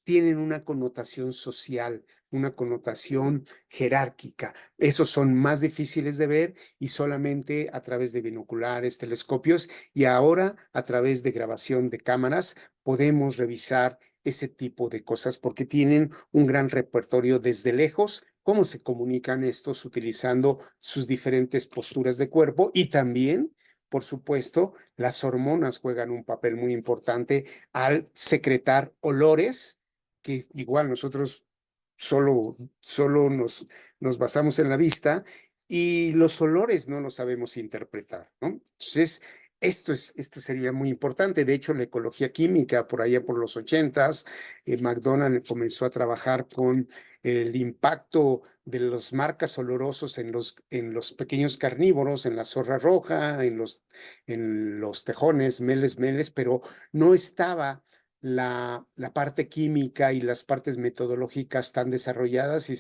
tienen una connotación social, una connotación jerárquica. Esos son más difíciles de ver y solamente a través de binoculares, telescopios y ahora a través de grabación de cámaras podemos revisar ese tipo de cosas porque tienen un gran repertorio desde lejos, cómo se comunican estos utilizando sus diferentes posturas de cuerpo y también, por supuesto, las hormonas juegan un papel muy importante al secretar olores, que igual nosotros solo nos basamos en la vista y los olores no los sabemos interpretar, ¿no? Entonces, esto sería muy importante. De hecho, la ecología química, por allá por los 80s, McDonald comenzó a trabajar con el impacto de las marcas olorosos en los pequeños carnívoros, en la zorra roja, en los tejones, meles, pero no estaba la parte química y las partes metodológicas tan desarrolladas y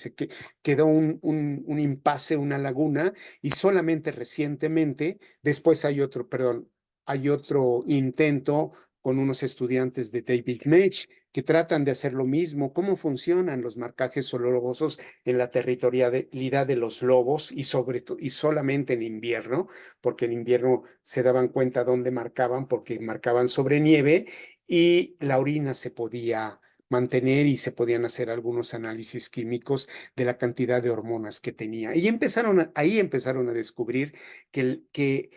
quedó un impasse, una laguna, y solamente recientemente, después hay otro intento con unos estudiantes de David Mech que tratan de hacer lo mismo, cómo funcionan los marcajes olorosos en la territorialidad de los lobos y y solamente en invierno, porque en invierno se daban cuenta dónde marcaban, porque marcaban sobre nieve y la orina se podía mantener y se podían hacer algunos análisis químicos de la cantidad de hormonas que tenía. Y ahí empezaron a descubrir que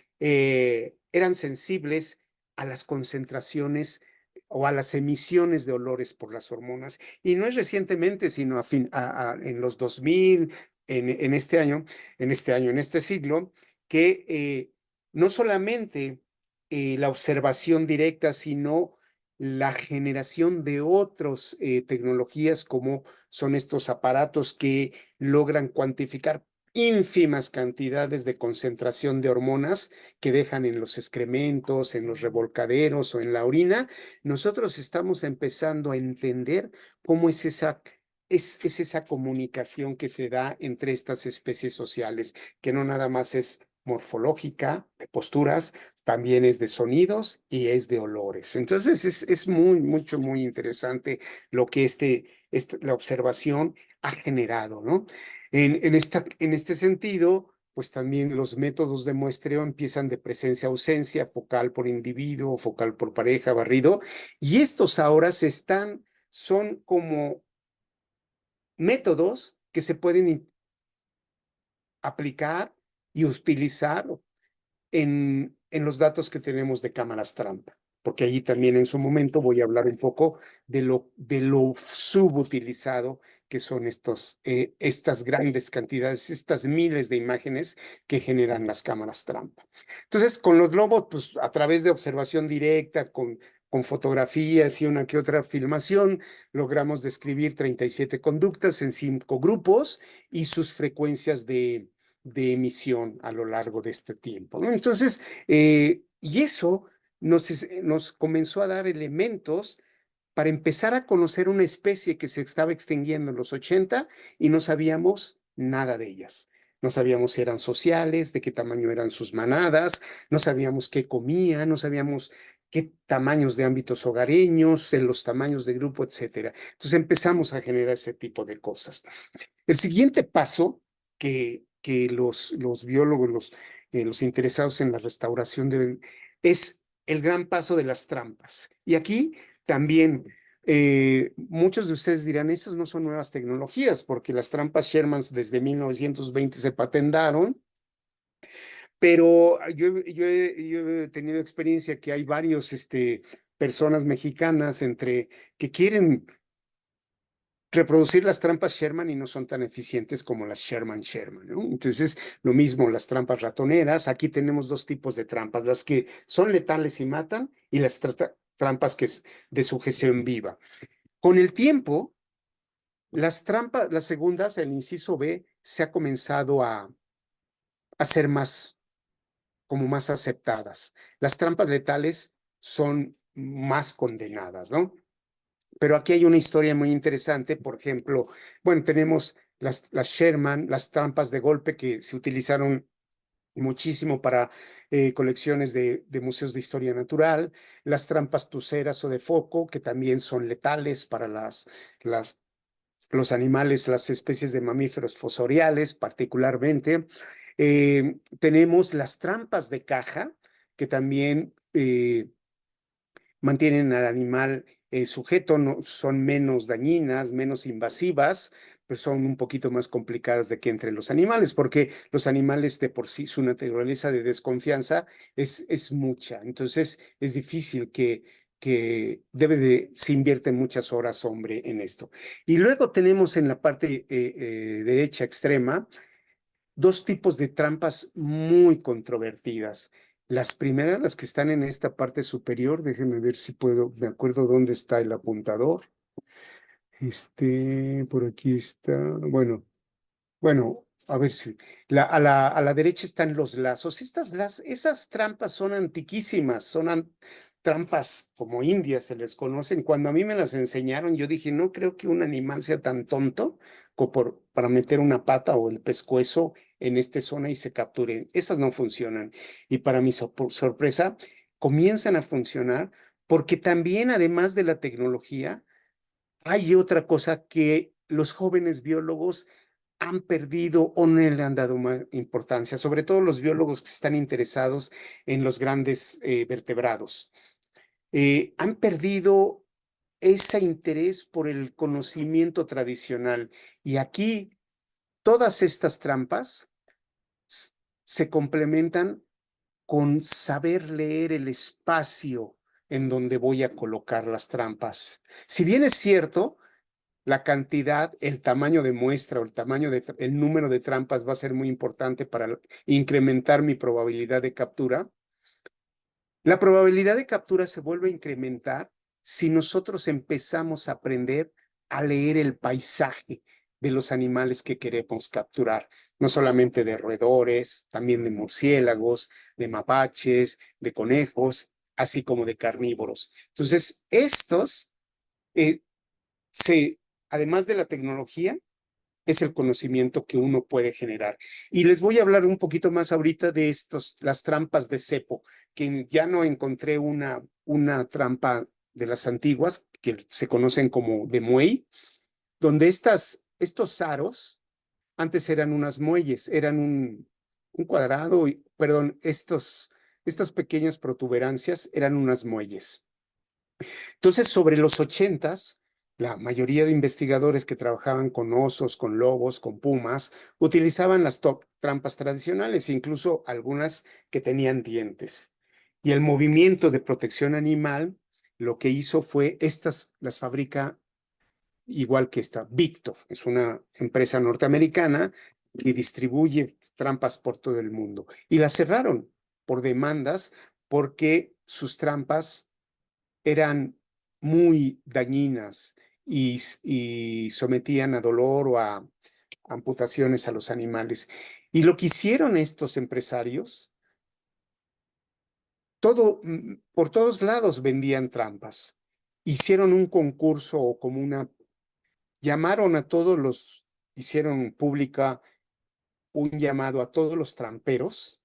eran sensibles a las concentraciones o a las emisiones de olores por las hormonas. Y no es recientemente, sino en los 2000, en este año, en este siglo, que no solamente la observación directa, sino la generación de otras tecnologías como son estos aparatos que logran cuantificar ínfimas cantidades de concentración de hormonas que dejan en los excrementos, en los revolcaderos o en la orina. Nosotros estamos empezando a entender cómo es esa comunicación que se da entre estas especies sociales, que no nada más es morfológica, de posturas, también es de sonidos y es de olores. Entonces es muy interesante lo que la observación ha generado, ¿no? En este sentido, pues también los métodos de muestreo empiezan de presencia-ausencia, focal por individuo, focal por pareja, barrido, y estos ahora son como métodos que se pueden aplicar y utilizar en los datos que tenemos de cámaras trampa, porque allí también en su momento voy a hablar un poco de lo subutilizado que son estas grandes cantidades, estas miles de imágenes que generan las cámaras trampa. Entonces, con los lobos, pues a través de observación directa, con fotografías y una que otra filmación, logramos describir 37 conductas en 5 grupos y sus frecuencias de emisión a lo largo de este tiempo, ¿no? Entonces, y eso nos comenzó a dar elementos para empezar a conocer una especie que se estaba extinguiendo en los 80 y no sabíamos nada de ellas. No sabíamos si eran sociales, de qué tamaño eran sus manadas, no sabíamos qué comían, no sabíamos qué tamaños de ámbitos hogareños, en los tamaños de grupo, etcétera. Entonces empezamos a generar ese tipo de cosas. El siguiente paso que los biólogos, los interesados en la restauración es el gran paso de las trampas. Y aquí también muchos de ustedes dirán, esas no son nuevas tecnologías, porque las trampas Sherman desde 1920 se patentaron, pero yo he tenido experiencia que hay varios personas mexicanas que quieren reproducir las trampas Sherman y no son tan eficientes como las Sherman, ¿no? Entonces, lo mismo, las trampas ratoneras. Aquí tenemos 2 tipos de trampas, las que son letales y matan y las trampas que es de sujeción viva. Con el tiempo, las segundas, el inciso B, se ha comenzado a ser como más aceptadas. Las trampas letales son más condenadas, ¿no? Pero aquí hay una historia muy interesante. Por ejemplo, bueno, tenemos las Sherman, las trampas de golpe que se utilizaron muchísimo para colecciones de museos de historia natural, las trampas tuceras o de foco, que también son letales para los animales, las especies de mamíferos fosoriales particularmente. Tenemos las trampas de caja, que también mantienen al animal sujeto, no, son menos dañinas, menos invasivas, pero son un poquito más complicadas de que entre los animales, porque los animales de por sí, su naturaleza de desconfianza es mucha. Entonces, es difícil se invierte muchas horas, hombre, en esto. Y luego tenemos en la parte derecha extrema 2 tipos de trampas muy controvertidas. Las primeras, las que están en esta parte superior, déjenme ver si me acuerdo dónde está el apuntador. Por aquí está, bueno, a ver si, a la derecha están los lazos. Esas trampas son antiquísimas, trampas como indias se les conocen. Cuando a mí me las enseñaron, yo dije, no creo que un animal sea tan tonto para meter una pata o el pescuezo en esta zona y se capturen. Esas no funcionan. Y para mi sorpresa, comienzan a funcionar porque también, además de la tecnología, hay otra cosa que los jóvenes biólogos han perdido o no le han dado más importancia, sobre todo los biólogos que están interesados en los grandes vertebrados. Han perdido ese interés por el conocimiento tradicional. Y aquí todas estas trampas se complementan con saber leer el espacio en donde voy a colocar las trampas. Si bien es cierto, la cantidad, el tamaño de muestra o el número de trampas va a ser muy importante para incrementar mi probabilidad de captura. La probabilidad de captura se vuelve a incrementar si nosotros empezamos a aprender a leer el paisaje de los animales que queremos capturar, no solamente de roedores, también de murciélagos, de mapaches, de conejos, así como de carnívoros. Entonces, estos, eh, además de la tecnología, es el conocimiento que uno puede generar. Y les voy a hablar un poquito más ahorita de las trampas de cepo, que ya no encontré una trampa de las antiguas, que se conocen como de muey, donde estos aros antes eran unas muelles, eran un cuadrado, perdón, estas pequeñas protuberancias eran unas muelles. Entonces, sobre los 80s, la mayoría de investigadores que trabajaban con osos, con lobos, con pumas, utilizaban las trampas tradicionales, incluso algunas que tenían dientes. Y el movimiento de protección animal lo que hizo fue las fabrica igual que esta. Victor es una empresa norteamericana que distribuye trampas por todo el mundo. Y las cerraron por demandas porque sus trampas eran muy dañinas y sometían a dolor o a amputaciones a los animales. Y lo que hicieron estos empresarios, por todos lados vendían trampas. Hicieron un concurso o como llamaron a hicieron pública un llamado a todos los tramperos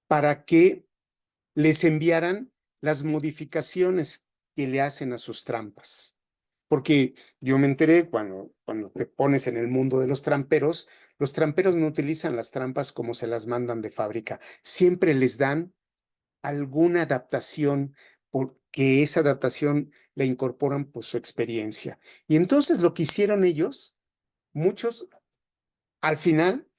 para que les enviaran las modificaciones que le hacen a sus trampas. Porque yo me enteré cuando te pones en el mundo de los tramperos no utilizan las trampas como se las mandan de fábrica. Siempre les dan alguna adaptación, porque esa adaptación la incorporan por su experiencia. Y entonces lo que hicieron ellos, muchos, al final,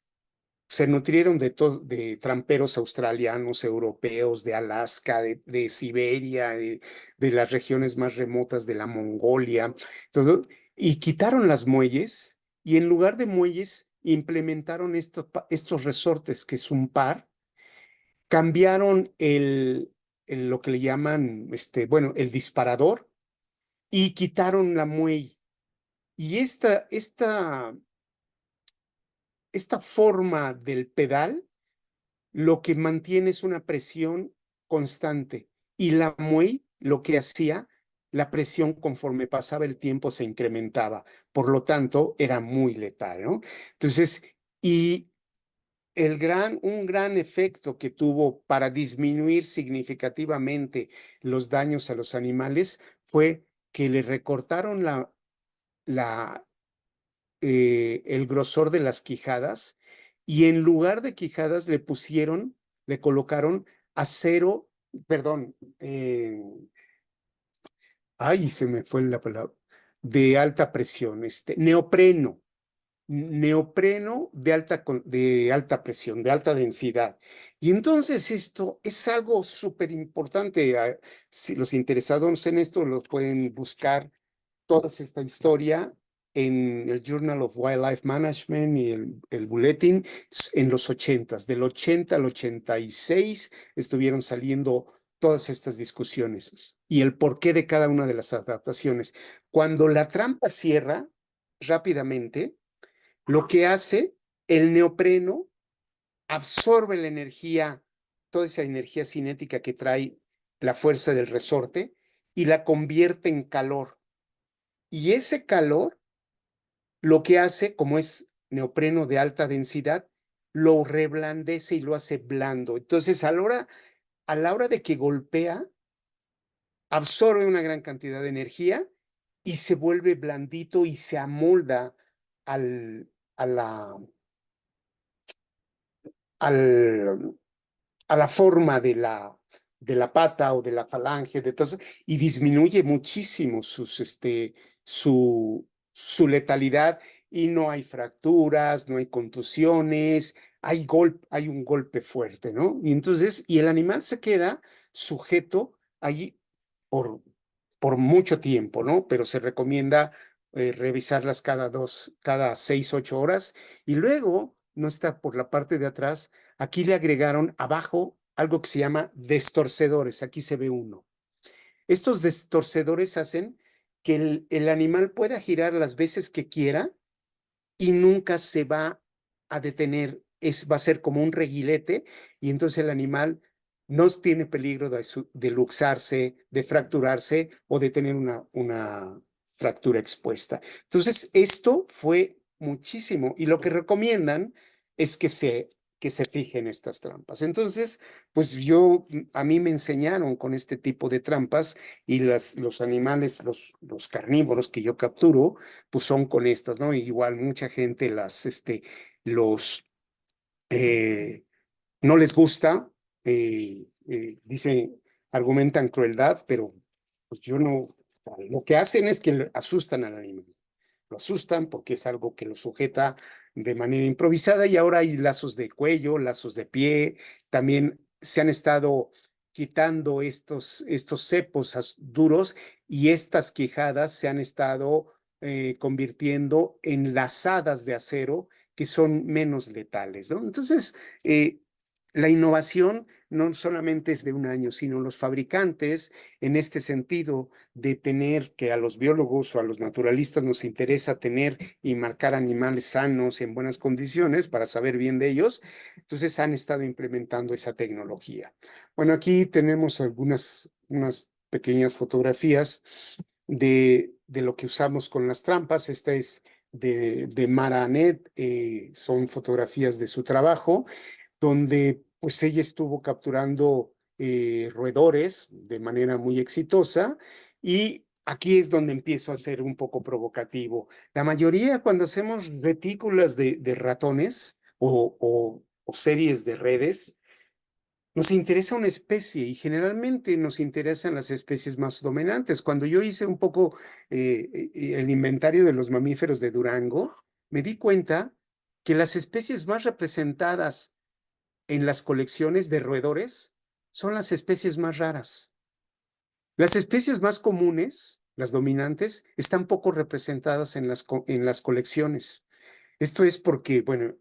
se nutrieron de tramperos australianos, europeos, de Alaska, de Siberia, de las regiones más remotas de la Mongolia, todo, y quitaron las muelles y en lugar de muelles implementaron estos resortes, que es un par, cambiaron lo que le llaman, bueno, el disparador y quitaron la muelle. Y esta forma del pedal lo que mantiene es una presión constante y la muelle lo que hacía, la presión conforme pasaba el tiempo se incrementaba, por lo tanto era muy letal, ¿no? Entonces, y un gran efecto que tuvo para disminuir significativamente los daños a los animales fue que le recortaron el grosor de las quijadas y en lugar de quijadas le colocaron acero, perdón, ay, se me fue la palabra, de alta presión, neopreno de alta presión, de alta densidad. Y entonces esto es algo súper importante. Si los interesados en esto lo pueden buscar toda esta historia en el Journal of Wildlife Management y el Bulletin en los 80s. Del 80 al 86 estuvieron saliendo todas estas discusiones y el porqué de cada una de las adaptaciones. Cuando la trampa cierra rápidamente, lo que hace el neopreno absorbe la energía, toda esa energía cinética que trae la fuerza del resorte y la convierte en calor. Y ese calor lo que hace, como es neopreno de alta densidad, lo reblandece y lo hace blando. Entonces, a la hora de que golpea, absorbe una gran cantidad de energía y se vuelve blandito y se amolda al, a la, al, a la forma de la pata o de la falange, y disminuye muchísimo su letalidad y no hay fracturas, no hay contusiones, hay un golpe fuerte, ¿no? Y entonces, y el animal se queda sujeto allí por, por mucho tiempo, ¿no? Pero se recomienda revisarlas cada 6, 8 horas y luego no está por la parte de atrás. Aquí le agregaron abajo algo que se llama destorcedores. Aquí se ve uno. Estos destorcedores hacen que el animal pueda girar las veces que quiera y nunca se va a detener. Va a ser como un reguilete y entonces el animal no tiene peligro de luxarse, de fracturarse o de tener una fractura expuesta. Entonces, esto fue muchísimo y lo que recomiendan es que se fijen estas trampas. Entonces, pues a mí me enseñaron con este tipo de trampas y los animales, los carnívoros que yo capturo, pues son con estas, ¿no? Igual mucha gente los, eh, no les gusta, dicen, argumentan crueldad, pero pues yo no, lo que hacen es que asustan al animal. Lo asustan porque es algo que lo sujeta de manera improvisada y ahora hay lazos de cuello, lazos de pie, también se han estado quitando estos cepos duros y estas quijadas se han estado convirtiendo en lazadas de acero que son menos letales, ¿no? Entonces, la innovación no solamente es de un año, sino los fabricantes en este sentido de tener que a los biólogos o a los naturalistas nos interesa tener y marcar animales sanos en buenas condiciones para saber bien de ellos, entonces han estado implementando esa tecnología. Bueno, aquí tenemos unas pequeñas fotografías de lo que usamos con las trampas. Esta es de Mara Anet, son fotografías de su trabajo, donde pues ella estuvo capturando roedores de manera muy exitosa y aquí es donde empiezo a ser un poco provocativo. La mayoría cuando hacemos retículas de ratones o series de redes, nos interesa una especie y generalmente nos interesan las especies más dominantes. Cuando yo hice un poco el inventario de los mamíferos de Durango, me di cuenta que las especies más representadas en las colecciones de roedores son las especies más raras. Las especies más comunes, las dominantes, están poco representadas en las colecciones. Esto es porque, bueno,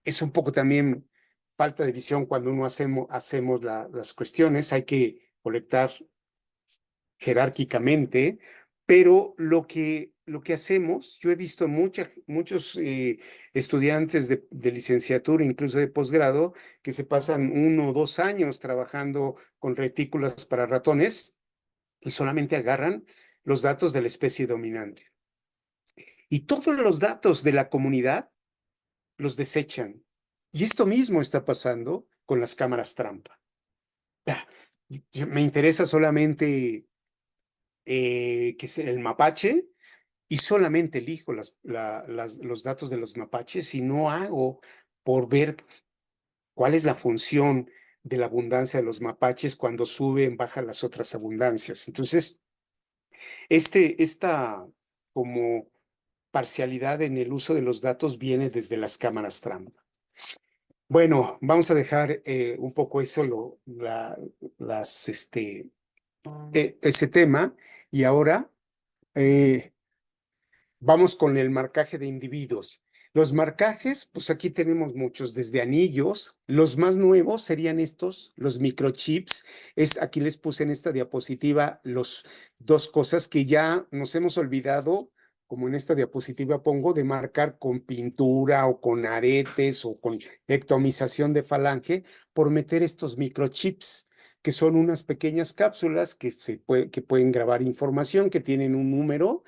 es un poco también falta de visión cuando uno hacemos las cuestiones. Hay que colectar jerárquicamente, pero lo que hacemos, yo he visto muchos estudiantes de licenciatura, incluso de posgrado, que se pasan 1 o 2 años trabajando con retículas para ratones y solamente agarran los datos de la especie dominante. Y todos los datos de la comunidad los desechan. Y esto mismo está pasando con las cámaras trampa. Me interesa solamente que es el mapache y solamente elijo los datos de los mapaches y no hago por ver cuál es la función de la abundancia de los mapaches cuando suben, bajan las otras abundancias. Entonces, esta como parcialidad en el uso de los datos viene desde las cámaras trampa. Bueno, vamos a dejar un poco eso, ese tema y ahora vamos con el marcaje de individuos. Los marcajes, pues aquí tenemos muchos, desde anillos. Los más nuevos serían estos, los microchips. Aquí les puse en esta diapositiva los dos cosas que ya nos hemos olvidado, como en esta diapositiva pongo, de marcar con pintura o con aretes o con ectomización de falange por meter estos microchips, que son unas pequeñas cápsulas que pueden grabar información, que tienen un número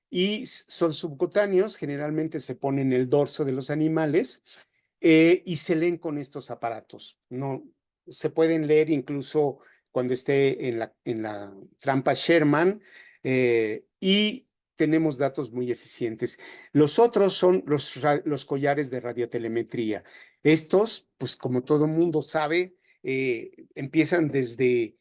y son subcutáneos, generalmente se ponen en el dorso de los animales y se leen con estos aparatos. No, se pueden leer incluso cuando esté en la trampa Sherman, y tenemos datos muy eficientes. Los otros son los collares de radiotelemetría. Estos, pues como todo mundo sabe, empiezan desde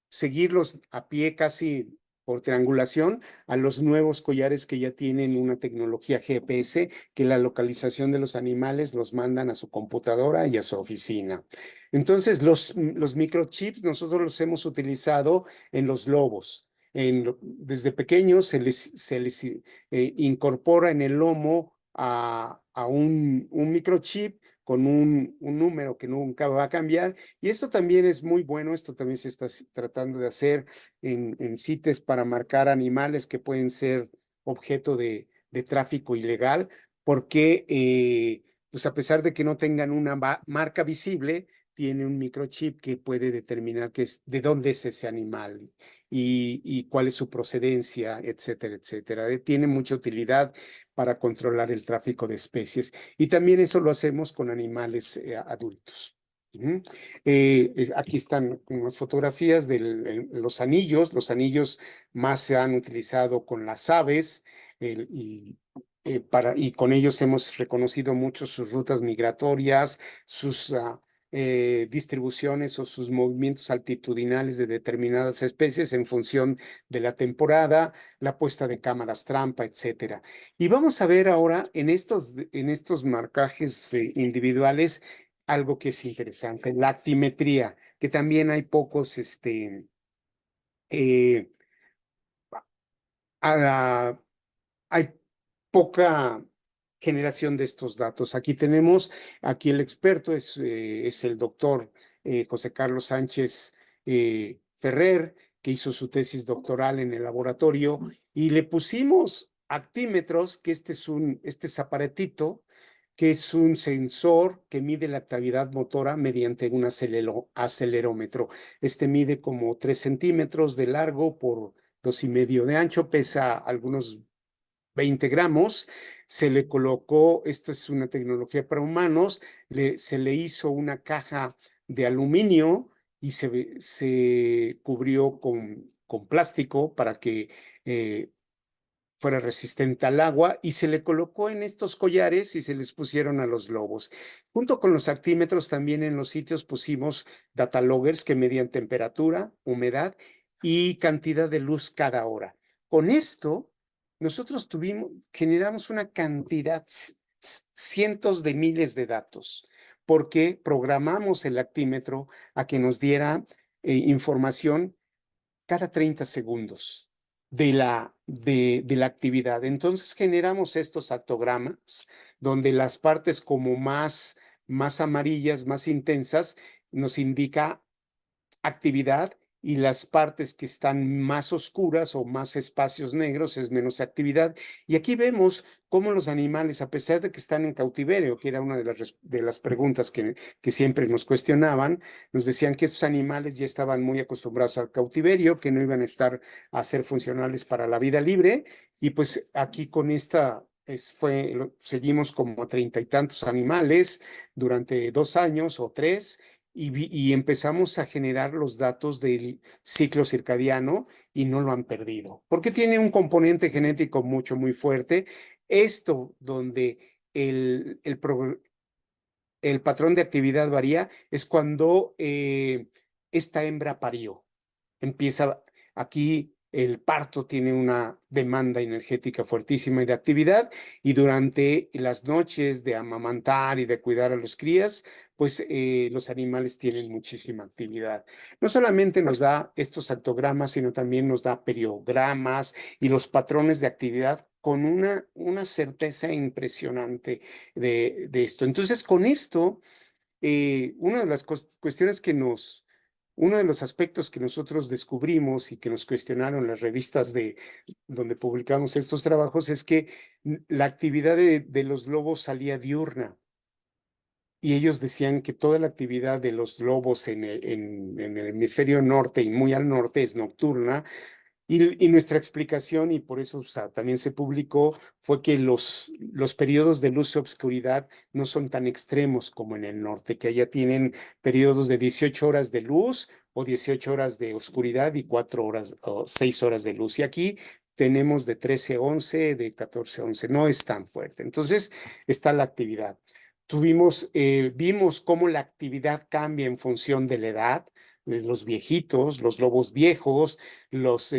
seguirlos a pie casi por triangulación a los nuevos collares que ya tienen una tecnología GPS, que la localización de los animales los mandan a su computadora y a su oficina. Entonces, los microchips nosotros los hemos utilizado en los lobos. Desde pequeños se les incorpora en el lomo a un microchip con un número que nunca va a cambiar. Y esto también es muy bueno, esto también se está tratando de hacer en CITES para marcar animales que pueden ser objeto de tráfico ilegal, porque pues a pesar de que no tengan una marca visible, tiene un microchip que puede determinar de dónde es ese animal y cuál es su procedencia, etcétera, etcétera. Tiene mucha utilidad para controlar el tráfico de especies. Y también eso lo hacemos con animales adultos. Aquí están unas fotografías de los anillos. Los anillos más se han utilizado con las aves y con ellos hemos reconocido mucho sus rutas migratorias, sus distribuciones o sus movimientos altitudinales de determinadas especies en función de la temporada, la puesta de cámaras trampa, etcétera. Y vamos a ver ahora en estos marcajes individuales algo que es interesante, la actimetría, que también hay pocos, hay poca generación de estos datos. Aquí el experto es el doctor José Carlos Sánchez Ferrer, que hizo su tesis doctoral en el laboratorio, y le pusimos actímetros, que este es aparatito, que es un sensor que mide la actividad motora mediante un acelerómetro. Este mide como 3 centímetros de largo por 2,5 de ancho, pesa algunos 20 gramos, se le colocó, esto es una tecnología para humanos, se le hizo una caja de aluminio y se cubrió con plástico para que fuera resistente al agua, y se le colocó en estos collares y se les pusieron a los lobos. Junto con los actímetros también en los sitios pusimos data loggers que medían temperatura, humedad y cantidad de luz cada hora. Con esto nosotros generamos una cantidad, cientos de miles de datos, porque programamos el actímetro a que nos diera información cada 30 segundos de la actividad. Entonces generamos estos actogramas donde las partes como más amarillas, más intensas, nos indica actividad, y las partes que están más oscuras o más espacios negros es menos actividad. Y aquí vemos cómo los animales, a pesar de que están en cautiverio, que era una de las preguntas que siempre nos cuestionaban, nos decían que estos animales ya estaban muy acostumbrados al cautiverio, que no iban a estar a ser funcionales para la vida libre. Y pues aquí con esta seguimos como 30 y tantos animales durante 2 años o 3, y empezamos a generar los datos del ciclo circadiano y no lo han perdido, porque tiene un componente genético muy fuerte. Esto donde el patrón de actividad varía es cuando esta hembra parió. Empieza aquí, el parto tiene una demanda energética fuertísima y de actividad, y durante las noches de amamantar y de cuidar a los crías, pues los animales tienen muchísima actividad. No solamente nos da estos actogramas, sino también nos da periogramas y los patrones de actividad con una certeza impresionante de esto. Entonces, con esto, una de las cuestiones uno de los aspectos que nosotros descubrimos y que nos cuestionaron las revistas donde publicamos estos trabajos es que la actividad de los lobos salía diurna. Y ellos decían que toda la actividad de los lobos en el hemisferio norte y muy al norte es nocturna, Y nuestra explicación, y por eso también se publicó, fue que los periodos de luz y obscuridad no son tan extremos como en el norte, que allá tienen periodos de 18 horas de luz o 18 horas de oscuridad y 4 horas o 6 horas de luz. Y aquí tenemos de 13 a 11, de 14 a 11, no es tan fuerte. Entonces está la actividad. Vimos cómo la actividad cambia en función de la edad, de los viejitos, los lobos viejos, los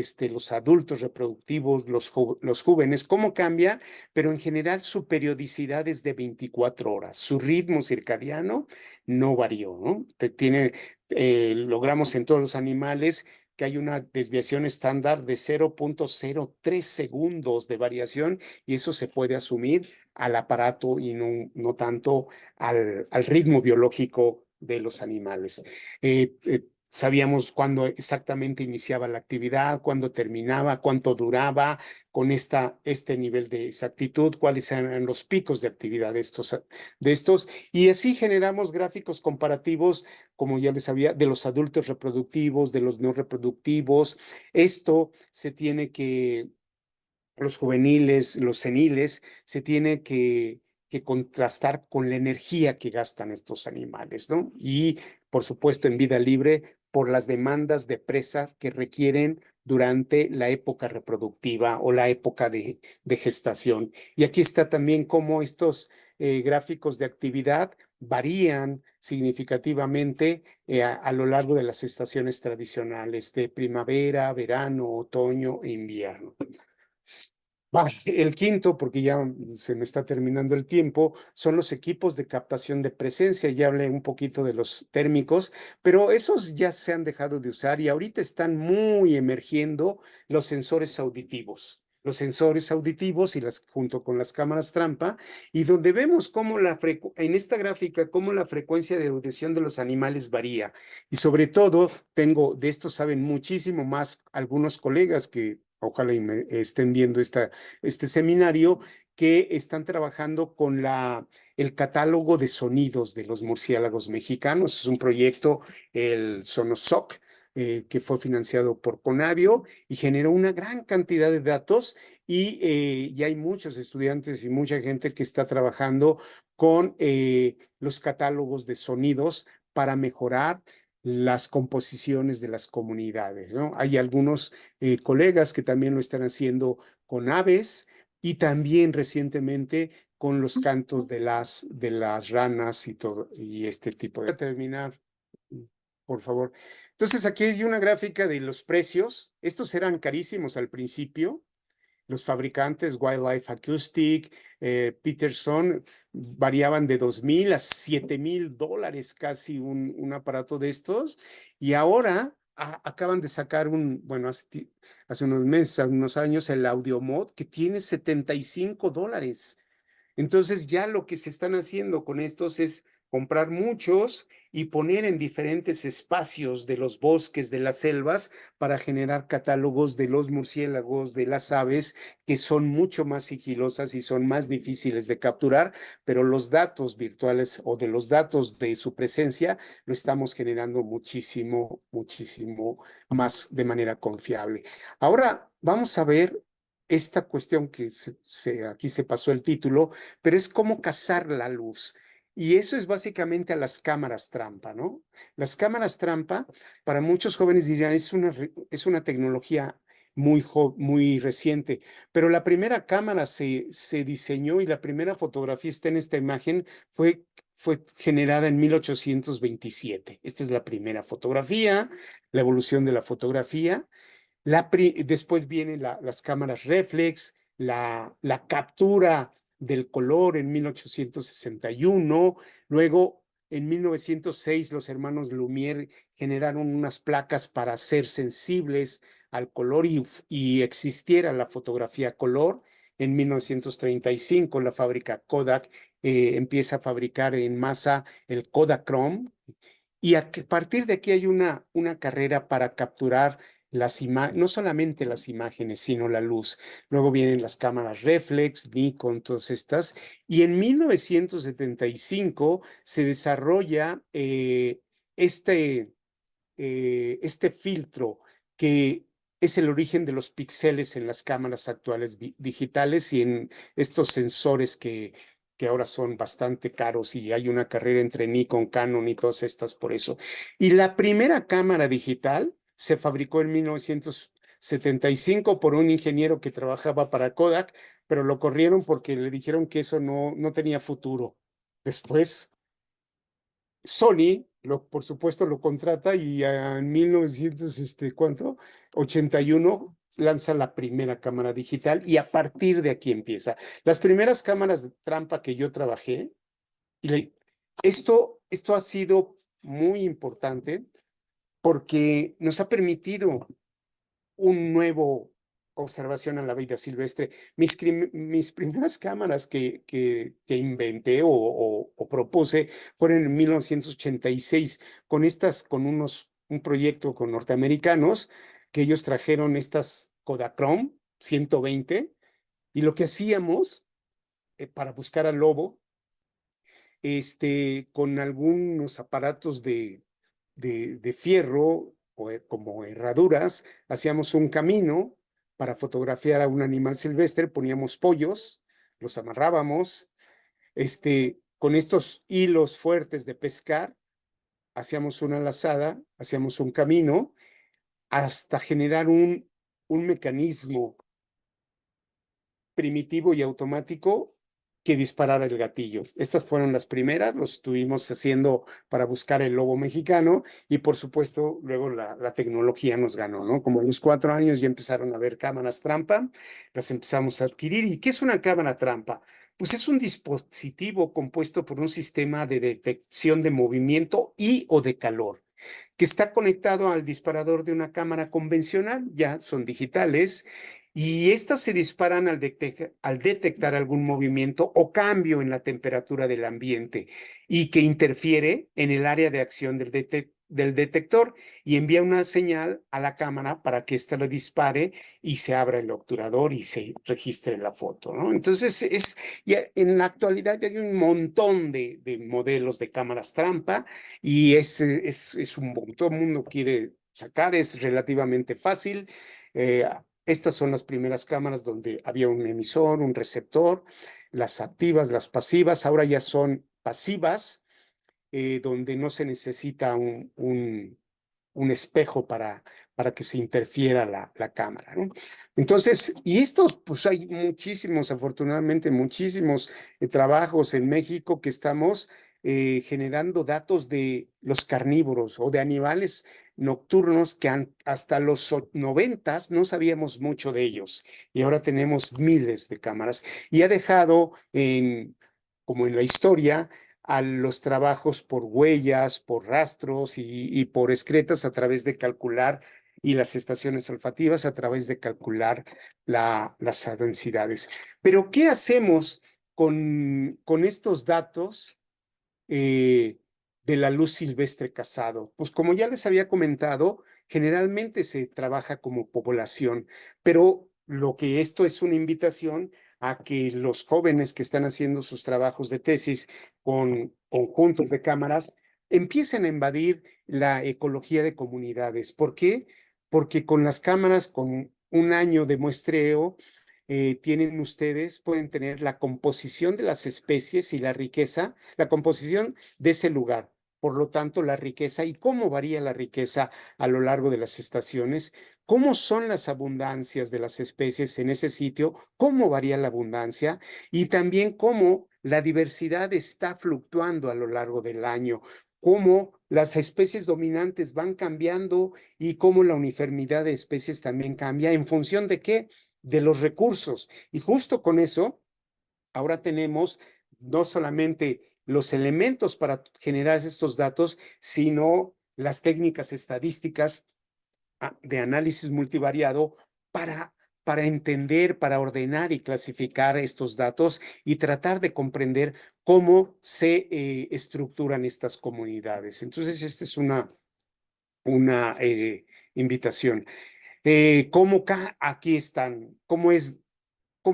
adultos reproductivos, los jóvenes, cómo cambia, pero en general su periodicidad es de 24 horas. Su ritmo circadiano no varió, ¿no? Logramos en todos los animales que hay una desviación estándar de 0.03 segundos de variación y eso se puede asumir al aparato y no tanto al ritmo biológico de los animales. Sabíamos cuándo exactamente iniciaba la actividad, cuándo terminaba, cuánto duraba con este nivel de exactitud, cuáles eran los picos de actividad de estos. Y así generamos gráficos comparativos, como ya les había, de los adultos reproductivos, de los no reproductivos. Esto se tiene que los juveniles, los seniles, se tiene que contrastar con la energía que gastan estos animales, ¿no? Y, por supuesto, en vida libre, por las demandas de presas que requieren durante la época reproductiva o la época de gestación. Y aquí está también cómo estos gráficos de actividad varían significativamente a lo largo de las estaciones tradicionales de primavera, verano, otoño e invierno. El quinto, porque ya se me está terminando el tiempo, son los equipos de captación de presencia. Ya hablé un poquito de los térmicos, pero esos ya se han dejado de usar y ahorita están muy emergiendo los sensores auditivos. Los sensores auditivos y junto con las cámaras trampa, y donde vemos cómo en esta gráfica, cómo la frecuencia de audición de los animales varía. Y sobre todo, de esto saben muchísimo más algunos colegas que ojalá y me estén viendo este seminario, que están trabajando con el catálogo de sonidos de los murciélagos mexicanos. Es un proyecto, el Sonosoc, que fue financiado por Conavio y generó una gran cantidad de datos y hay muchos estudiantes y mucha gente que está trabajando con los catálogos de sonidos para mejorar las composiciones de las comunidades, ¿no? Hay algunos colegas que también lo están haciendo con aves y también recientemente con los cantos de las ranas y todo, y este tipo de... Voy a terminar, por favor. Entonces, aquí hay una gráfica de los precios. Estos eran carísimos al principio. Los fabricantes, Wildlife Acoustic, Peterson, variaban de $2,000 a $7,000 casi un aparato de estos. Y ahora acaban de sacar bueno, hace unos meses, hace unos años, el AudioMod, que tiene $75. Entonces ya lo que se están haciendo con estos es comprar muchos y poner en diferentes espacios de los bosques, de las selvas, para generar catálogos de los murciélagos, de las aves, que son mucho más sigilosas y son más difíciles de capturar, pero los datos virtuales o de los datos de su presencia lo estamos generando muchísimo, muchísimo más de manera confiable. Ahora vamos a ver esta cuestión que aquí se pasó el título, pero es cómo cazar la luz. Y eso es básicamente a las cámaras trampa, ¿no? Las cámaras trampa, para muchos jóvenes dirían, es una tecnología muy reciente, pero la primera cámara se diseñó y la primera fotografía está en esta imagen, fue generada en 1827. Esta es la primera fotografía, la evolución de la fotografía. Después vienen las cámaras reflex, la captura del color en 1861. Luego, en 1906, los hermanos Lumière generaron unas placas para ser sensibles al color y existiera la fotografía color. En 1935, la fábrica Kodak empieza a fabricar en masa el Kodachrome. Y a partir de aquí hay una carrera para capturar no solamente las imágenes, sino la luz. Luego vienen las cámaras reflex, Nikon, todas estas. Y en 1975 se desarrolla este filtro que es el origen de los píxeles en las cámaras actuales digitales y en estos sensores que ahora son bastante caros y hay una carrera entre Nikon, Canon y todas estas por eso. Y la primera cámara digital se fabricó en 1975 por un ingeniero que trabajaba para Kodak, pero lo corrieron porque le dijeron que eso no tenía futuro. Después, Sony, por supuesto, lo contrata y en 1981 lanza la primera cámara digital y a partir de aquí empieza. Las primeras cámaras de trampa que yo trabajé, esto ha sido muy importante porque nos ha permitido un nuevo observación a la vida silvestre. Mis primeras cámaras que inventé o propuse fueron en 1986 con un proyecto con norteamericanos que ellos trajeron estas Kodachrome 120 y lo que hacíamos para buscar al lobo, con algunos aparatos de fierro como herraduras, hacíamos un camino para fotografiar a un animal silvestre, poníamos pollos, los amarrábamos, con estos hilos fuertes de pescar, hacíamos una lazada, hacíamos un camino hasta generar un mecanismo primitivo y automático que disparara el gatillo. Estas fueron las primeras, los estuvimos haciendo para buscar el lobo mexicano y por supuesto luego la tecnología nos ganó, ¿no? Como a los 4 años ya empezaron a haber cámaras trampa, las empezamos a adquirir. ¿Y qué es una cámara trampa? Pues es un dispositivo compuesto por un sistema de detección de movimiento y o de calor que está conectado al disparador de una cámara convencional, ya son digitales, y estas se disparan al detectar algún movimiento o cambio en la temperatura del ambiente y que interfiere en el área de acción del detector y envía una señal a la cámara para que ésta la dispare y se abra el obturador y se registre la foto, ¿no? Entonces, ya en la actualidad hay un montón de modelos de cámaras trampa y es un boom. Todo el mundo quiere sacar, es relativamente fácil. Estas son las primeras cámaras donde había un emisor, un receptor, las activas, las pasivas, ahora ya son pasivas, donde no se necesita un espejo para que se interfiera la cámara, ¿no? Entonces, y estos, pues hay muchísimos, afortunadamente, muchísimos trabajos en México que estamos generando datos de los carnívoros o de animales nocturnos que hasta los 90s no sabíamos mucho de ellos y ahora tenemos miles de cámaras y ha dejado como en la historia a los trabajos por huellas, por rastros y por excretas a través de calcular y las estaciones olfativas a través de calcular las densidades. Pero, ¿qué hacemos con estos datos de la luz silvestre cazado? Pues como ya les había comentado, generalmente se trabaja como población, pero lo que esto es una invitación a que los jóvenes que están haciendo sus trabajos de tesis con conjuntos de cámaras empiecen a invadir la ecología de comunidades. ¿Por qué? Porque con las cámaras, con un año de muestreo, pueden tener la composición de las especies y la riqueza, la composición de ese lugar. Por lo tanto, la riqueza y cómo varía la riqueza a lo largo de las estaciones, cómo son las abundancias de las especies en ese sitio, cómo varía la abundancia y también cómo la diversidad está fluctuando a lo largo del año, cómo las especies dominantes van cambiando y cómo la uniformidad de especies también cambia en función de qué, de los recursos. Y justo con eso, ahora tenemos no solamente los elementos para generar estos datos, sino las técnicas estadísticas de análisis multivariado para entender, para ordenar y clasificar estos datos y tratar de comprender cómo se estructuran estas comunidades. Entonces, esta es una invitación. Aquí están, cómo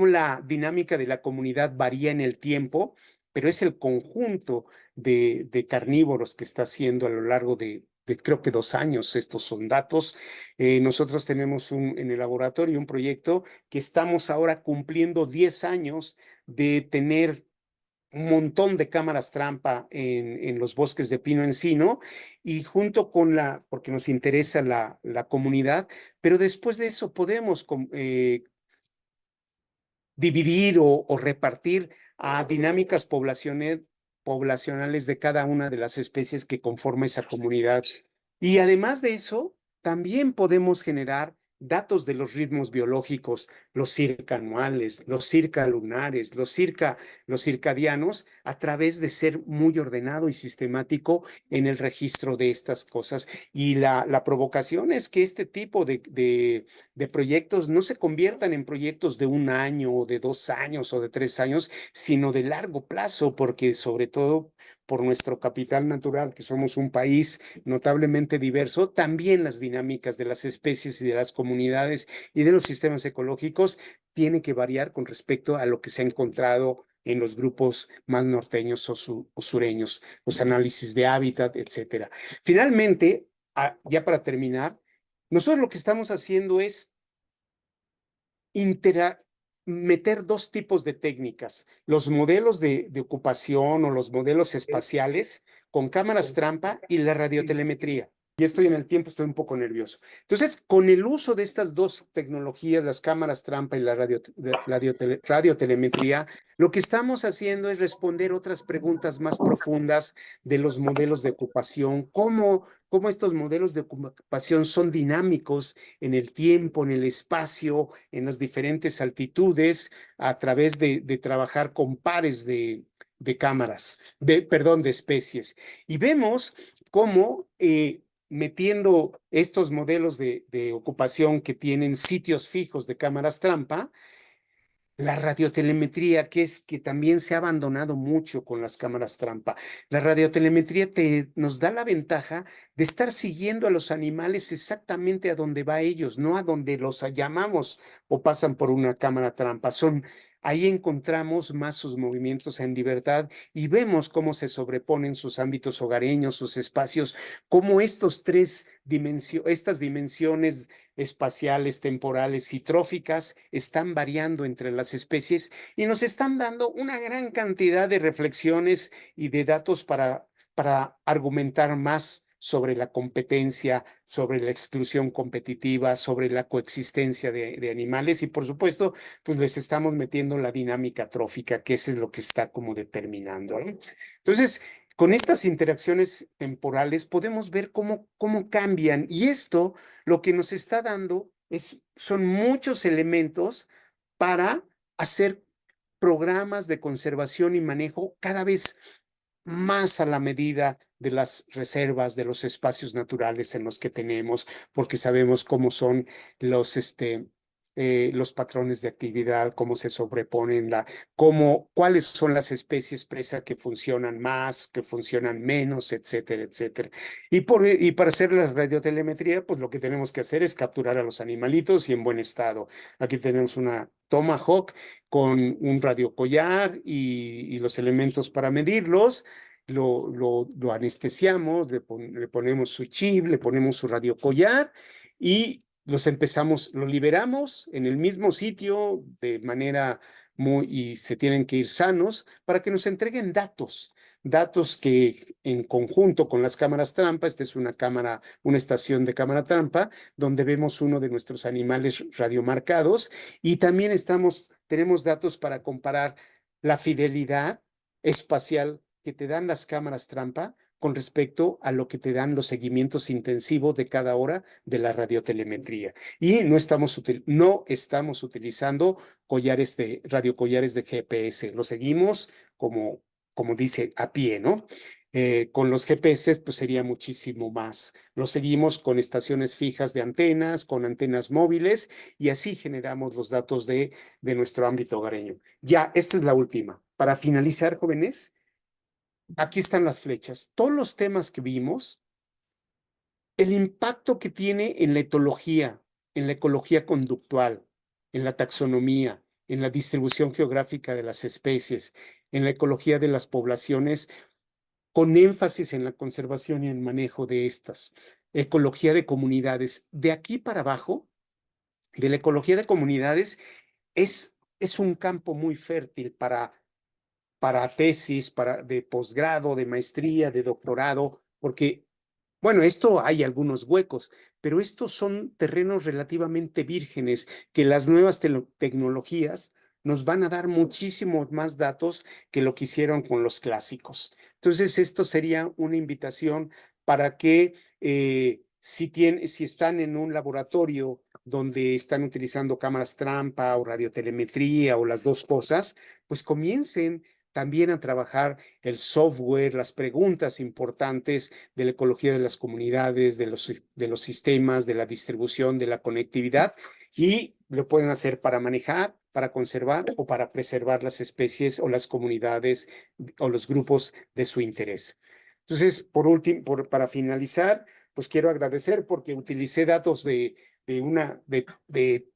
la dinámica de la comunidad varía en el tiempo, pero es el conjunto de carnívoros que está haciendo a lo largo de creo que 2 años. Estos son datos. Nosotros tenemos en el laboratorio un proyecto que estamos ahora cumpliendo 10 años de tener un montón de cámaras trampa en los bosques de pino encino, y junto con porque nos interesa la comunidad, pero después de eso podemos dividir o repartir a dinámicas poblacionales de cada una de las especies que conforma esa comunidad. Y además de eso, también podemos generar datos de los ritmos biológicos, los circanuales, los circalunares, los circadianos, a través de ser muy ordenado y sistemático en el registro de estas cosas. Y la provocación es que este tipo de proyectos no se conviertan en proyectos de 1 año o de 2 años o de 3 años, sino de largo plazo, porque sobre todo por nuestro capital natural, que somos un país notablemente diverso, también las dinámicas de las especies y de las comunidades y de los sistemas ecológicos tienen que variar con respecto a lo que se ha encontrado en los grupos más norteños o sureños, los análisis de hábitat, etcétera. Finalmente, ya para terminar, nosotros lo que estamos haciendo es meter 2 tipos de técnicas: los modelos de ocupación o los modelos espaciales con cámaras trampa y la radiotelemetría. Ya estoy en el tiempo, estoy un poco nervioso. Entonces, con el uso de estas 2 tecnologías, las cámaras trampa y la radiotelemetría, lo que estamos haciendo es responder otras preguntas más profundas de los modelos de ocupación, cómo estos modelos de ocupación son dinámicos en el tiempo, en el espacio, en las diferentes altitudes, a través de trabajar con pares de cámaras, de especies. Y vemos cómo metiendo estos modelos de ocupación que tienen sitios fijos de cámaras trampa, la radiotelemetría, que también se ha abandonado mucho con las cámaras trampa. La radiotelemetría nos da la ventaja de estar siguiendo a los animales exactamente a donde va ellos, no a donde los llamamos o pasan por una cámara trampa. Ahí encontramos más sus movimientos en libertad y vemos cómo se sobreponen sus ámbitos hogareños, sus espacios, cómo estas dimensiones espaciales, temporales y tróficas están variando entre las especies y nos están dando una gran cantidad de reflexiones y de datos para argumentar más sobre la competencia, sobre la exclusión competitiva, sobre la coexistencia de animales y, por supuesto, pues les estamos metiendo la dinámica trófica, que eso es lo que está como determinando, ¿no? Entonces, con estas interacciones temporales podemos ver cómo cambian, y esto lo que nos está dando son muchos elementos para hacer programas de conservación y manejo cada vez más a la medida de las reservas, de los espacios naturales en los que tenemos, porque sabemos cómo son los patrones de actividad, cómo se sobreponen, cuáles son las especies presa que funcionan más, que funcionan menos, etcétera, etcétera. Y para hacer la radiotelemetría, pues lo que tenemos que hacer es capturar a los animalitos y en buen estado. Aquí tenemos una Tomahawk con un radiocollar y los elementos para medirlos. Lo anestesiamos, le ponemos su chip, le ponemos su radiocollar y lo liberamos en el mismo sitio de manera y se tienen que ir sanos para que nos entreguen datos que en conjunto con las cámaras trampa, esta es una estación de cámara trampa, donde vemos uno de nuestros animales radiomarcados, y también tenemos datos para comparar la fidelidad espacial que te dan las cámaras trampa con respecto a lo que te dan los seguimientos intensivos de cada hora de la radiotelemetría. Y no estamos utilizando radiocollares de GPS, lo seguimos como dice, a pie, ¿no? Con los GPS, pues sería muchísimo más. Lo seguimos con estaciones fijas de antenas, con antenas móviles, y así generamos los datos de nuestro ámbito hogareño. Ya, esta es la última. Para finalizar, jóvenes, aquí están las flechas. Todos los temas que vimos, el impacto que tiene en la etología, en la ecología conductual, en la taxonomía, en la distribución geográfica de las especies, en la ecología de las poblaciones, con énfasis en la conservación y el manejo de estas. Ecología de comunidades. De aquí para abajo, de la ecología de comunidades, es un campo muy fértil para tesis, de posgrado, de maestría, de doctorado, porque, bueno, esto hay algunos huecos, pero estos son terrenos relativamente vírgenes que las nuevas tecnologías nos van a dar muchísimos más datos que lo que hicieron con los clásicos. Entonces, esto sería una invitación para que si están en un laboratorio donde están utilizando cámaras trampa o radiotelemetría o las dos cosas, pues comiencen también a trabajar el software, las preguntas importantes de la ecología de las comunidades, de los sistemas, de la distribución, de la conectividad, y lo pueden hacer para manejar, para conservar o para preservar las especies o las comunidades o los grupos de su interés. Entonces, por último, para finalizar, pues quiero agradecer porque utilicé datos de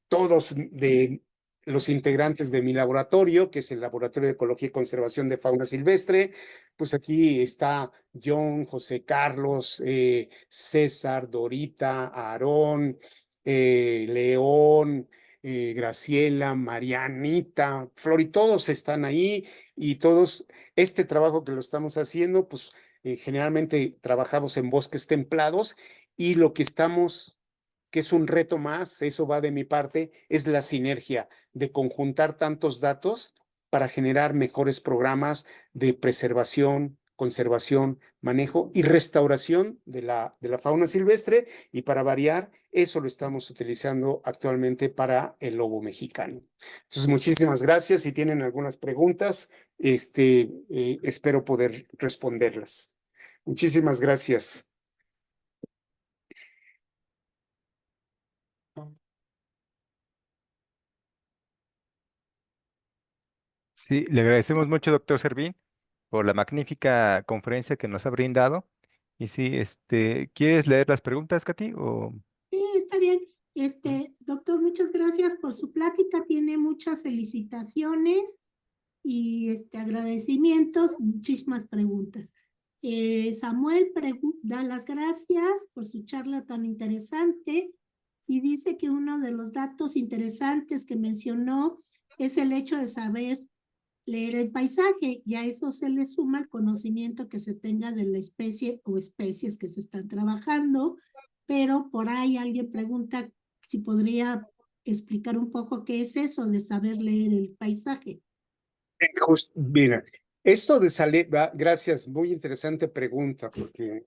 todos, de los integrantes de mi laboratorio, que es el Laboratorio de Ecología y Conservación de Fauna Silvestre. Pues aquí está John, José Carlos, César, Dorita, Aarón, León, Graciela, Marianita, Flor, y todos están ahí, y todos, este trabajo que lo estamos haciendo, pues generalmente trabajamos en bosques templados, y lo que estamos, que es un reto más, eso va de mi parte, es la sinergia de conjuntar tantos datos para generar mejores programas de preservación, conservación, manejo y restauración de la fauna silvestre, y para variar, eso lo estamos utilizando actualmente para el lobo mexicano. Entonces, muchísimas gracias. Si tienen algunas preguntas, espero poder responderlas. Muchísimas gracias. Sí, le agradecemos mucho, doctor Servín, por la magnífica conferencia que nos ha brindado. Y sí, ¿quieres leer las preguntas, Katy? O... Sí, está bien. Doctor, muchas gracias por su plática. Tiene muchas felicitaciones y agradecimientos, muchísimas preguntas. Samuel da las gracias por su charla tan interesante y dice que uno de los datos interesantes que mencionó es el hecho de saber leer el paisaje, y a eso se le suma el conocimiento que se tenga de la especie o especies que se están trabajando. Pero por ahí alguien pregunta si podría explicar un poco qué es eso de saber leer el paisaje. Mira, esto de salir, gracias, muy interesante pregunta, porque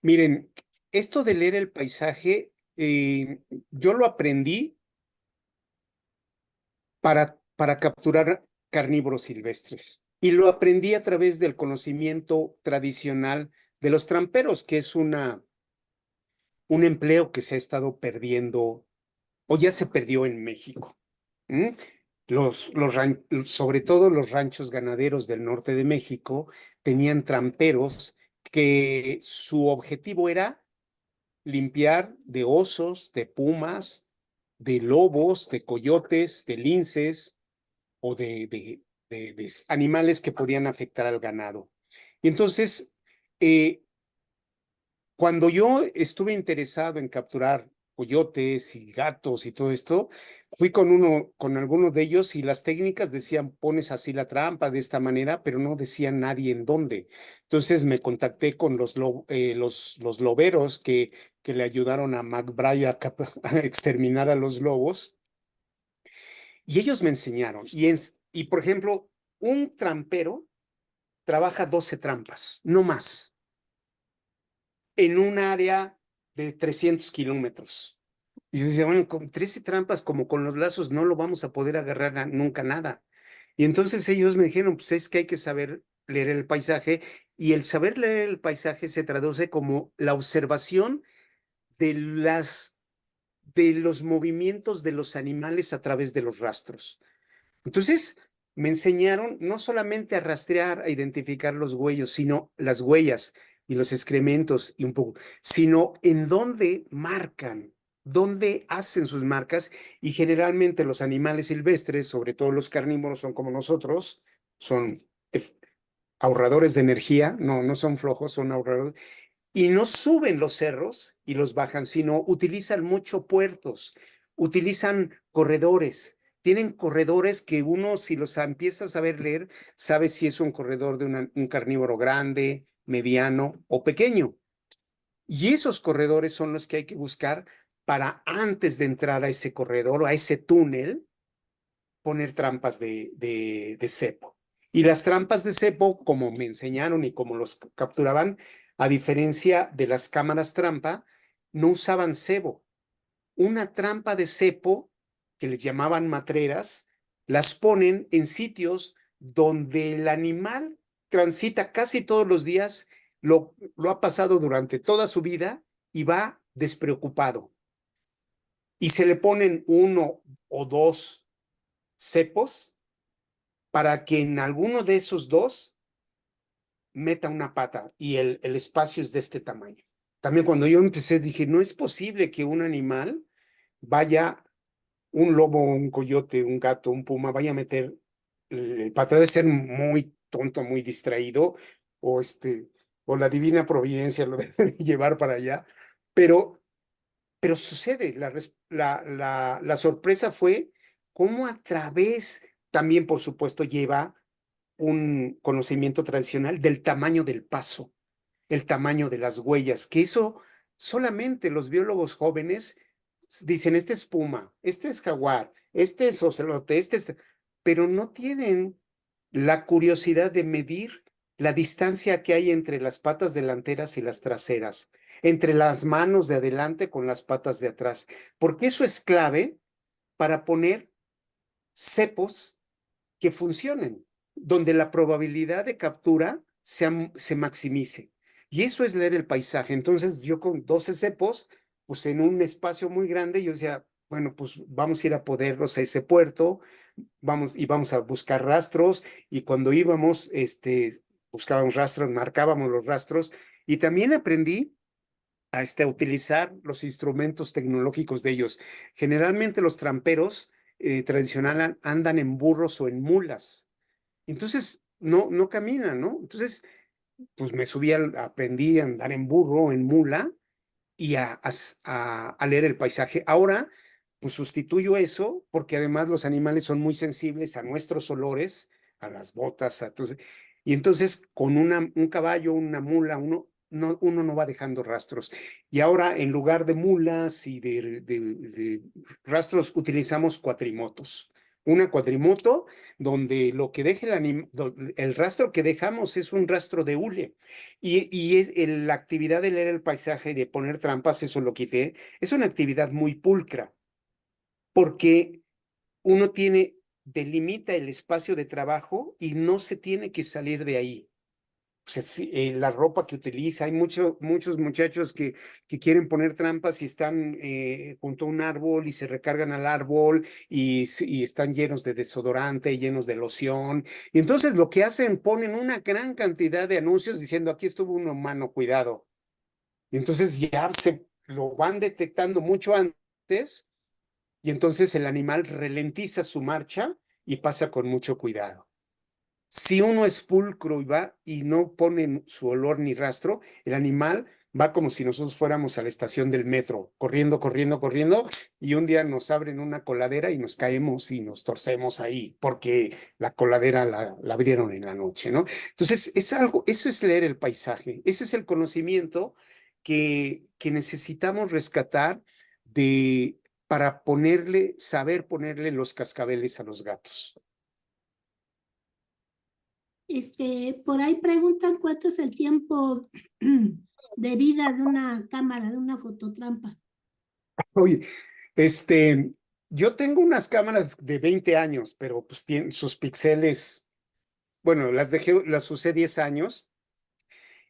miren, esto de leer el paisaje, yo lo aprendí para capturar carnívoros silvestres, y lo aprendí a través del conocimiento tradicional de los tramperos, que es un empleo que se ha estado perdiendo o ya se perdió en México. ¿Mm? Sobre todo los ranchos ganaderos del norte de México tenían tramperos que su objetivo era limpiar de osos, de pumas, de lobos, de coyotes, de linces o de animales que podían afectar al ganado. Y entonces, cuando yo estuve interesado en capturar coyotes y gatos y todo esto, fui con algunos de ellos, y las técnicas decían: pones así la trampa de esta manera, pero no decía nadie en dónde. Entonces me contacté con los loberos que le ayudaron a McBride a exterminar a los lobos, y ellos me enseñaron. Y por ejemplo, un trampero trabaja 12 trampas, no más, en un área de 300 kilómetros. Y yo decía, bueno, con 13 trampas, como con los lazos, no lo vamos a poder agarrar nunca nada. Y entonces ellos me dijeron: pues es que hay que saber leer el paisaje, y el saber leer el paisaje se traduce como la observación de los movimientos de los animales a través de los rastros. Entonces, me enseñaron no solamente a rastrear, a identificar los huellos, sino las huellas y los excrementos, y un poco, sino en dónde marcan, dónde hacen sus marcas. Y generalmente los animales silvestres, sobre todo los carnívoros, son como nosotros, son ahorradores de energía, no son flojos, son ahorradores, y no suben los cerros y los bajan, sino utilizan mucho puertos, utilizan corredores. Tienen corredores que uno, si los empieza a saber leer, sabe si es un corredor de un carnívoro grande, mediano o pequeño. Y esos corredores son los que hay que buscar para antes de entrar a ese corredor o a ese túnel, poner trampas de cepo. Y las trampas de cepo, como me enseñaron y como los capturaban, a diferencia de las cámaras trampa, no usaban cebo. Una trampa de cepo, que les llamaban matreras, las ponen en sitios donde el animal transita casi todos los días, lo ha pasado durante toda su vida y va despreocupado. Y se le ponen 1 o 2 cepos para que en alguno de esos 2 meta una pata y el espacio es de este tamaño. También cuando yo empecé dije, no es posible que un animal vaya, un lobo, un coyote, un gato, un puma, vaya a meter pata. Debe ser muy tonto, muy distraído, o o la divina providencia lo debe llevar para allá, pero sucede. La sorpresa fue cómo a través, también por supuesto, lleva un conocimiento tradicional del tamaño del paso, el tamaño de las huellas, que eso solamente los biólogos jóvenes dicen, este es puma, este es jaguar, este es ocelote, pero no tienen la curiosidad de medir la distancia que hay entre las patas delanteras y las traseras, entre las manos de adelante con las patas de atrás, porque eso es clave para poner cepos que funcionen, donde la probabilidad de captura se maximice. Y eso es leer el paisaje. Entonces yo con 12 cepos, pues en un espacio muy grande, yo decía, bueno, pues vamos a ir a poderlos a ese puerto, vamos a buscar rastros, y cuando íbamos, buscábamos rastros, marcábamos los rastros, y también aprendí a utilizar los instrumentos tecnológicos de ellos. Generalmente los tramperos tradicionales andan en burros o en mulas, entonces no caminan, ¿no? Entonces, pues me subí, aprendí a andar en burro, en mula, y a leer el paisaje. Ahora, pues sustituyo eso, porque además los animales son muy sensibles a nuestros olores, a las botas, y entonces con un caballo, una mula, uno no va dejando rastros. Y ahora, en lugar de mulas y de rastros, utilizamos cuatrimotos. Una cuatrimoto donde lo que deje el rastro que dejamos es un rastro de hule. Y la actividad de leer el paisaje y de poner trampas, eso lo quité, es una actividad muy pulcra, porque uno delimita el espacio de trabajo y no se tiene que salir de ahí. O sea, la ropa que utiliza, hay muchos muchachos que quieren poner trampas y están junto a un árbol y se recargan al árbol y están llenos de desodorante, llenos de loción. Y entonces lo que hacen, ponen una gran cantidad de anuncios diciendo, aquí estuvo un humano, cuidado. Y entonces ya se lo van detectando mucho antes, y entonces el animal ralentiza su marcha y pasa con mucho cuidado. Si uno es pulcro y va y no pone su olor ni rastro, el animal va como si nosotros fuéramos a la estación del metro, corriendo, corriendo, corriendo, y un día nos abren una coladera y nos caemos y nos torcemos ahí, porque la coladera la abrieron en la noche, ¿no? Entonces, eso es leer el paisaje, ese es el conocimiento que necesitamos rescatar para saber ponerle los cascabeles a los gatos. Por ahí preguntan cuánto es el tiempo de vida de una cámara, de una fototrampa. Oye, yo tengo unas cámaras de 20 años, pero pues tienen sus píxeles, bueno, las usé 10 años,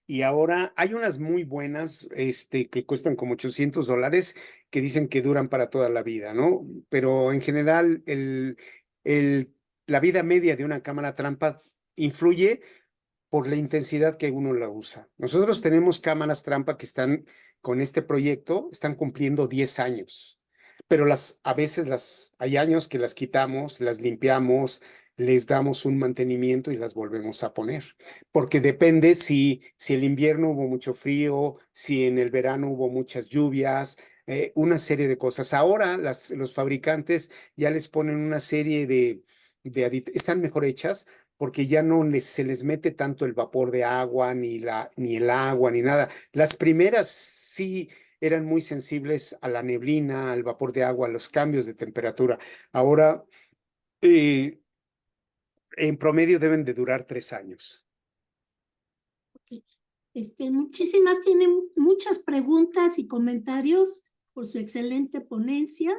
y ahora hay unas muy buenas, que cuestan como $800, que dicen que duran para toda la vida, ¿no? Pero en general, la vida media de una cámara trampa influye por la intensidad que uno la usa. Nosotros tenemos cámaras trampa que están con este proyecto, están cumpliendo 10 años, pero a veces hay años que las quitamos, las limpiamos, les damos un mantenimiento y las volvemos a poner. Porque depende si el invierno hubo mucho frío, si en el verano hubo muchas lluvias, una serie de cosas. Ahora los fabricantes ya les ponen una serie de están mejor hechas porque ya no se les mete tanto el vapor de agua, ni el agua, ni nada. Las primeras sí eran muy sensibles a la neblina, al vapor de agua, a los cambios de temperatura. Ahora, en promedio deben de durar 3 años. Muchísimas, tienen muchas preguntas y comentarios por su excelente ponencia,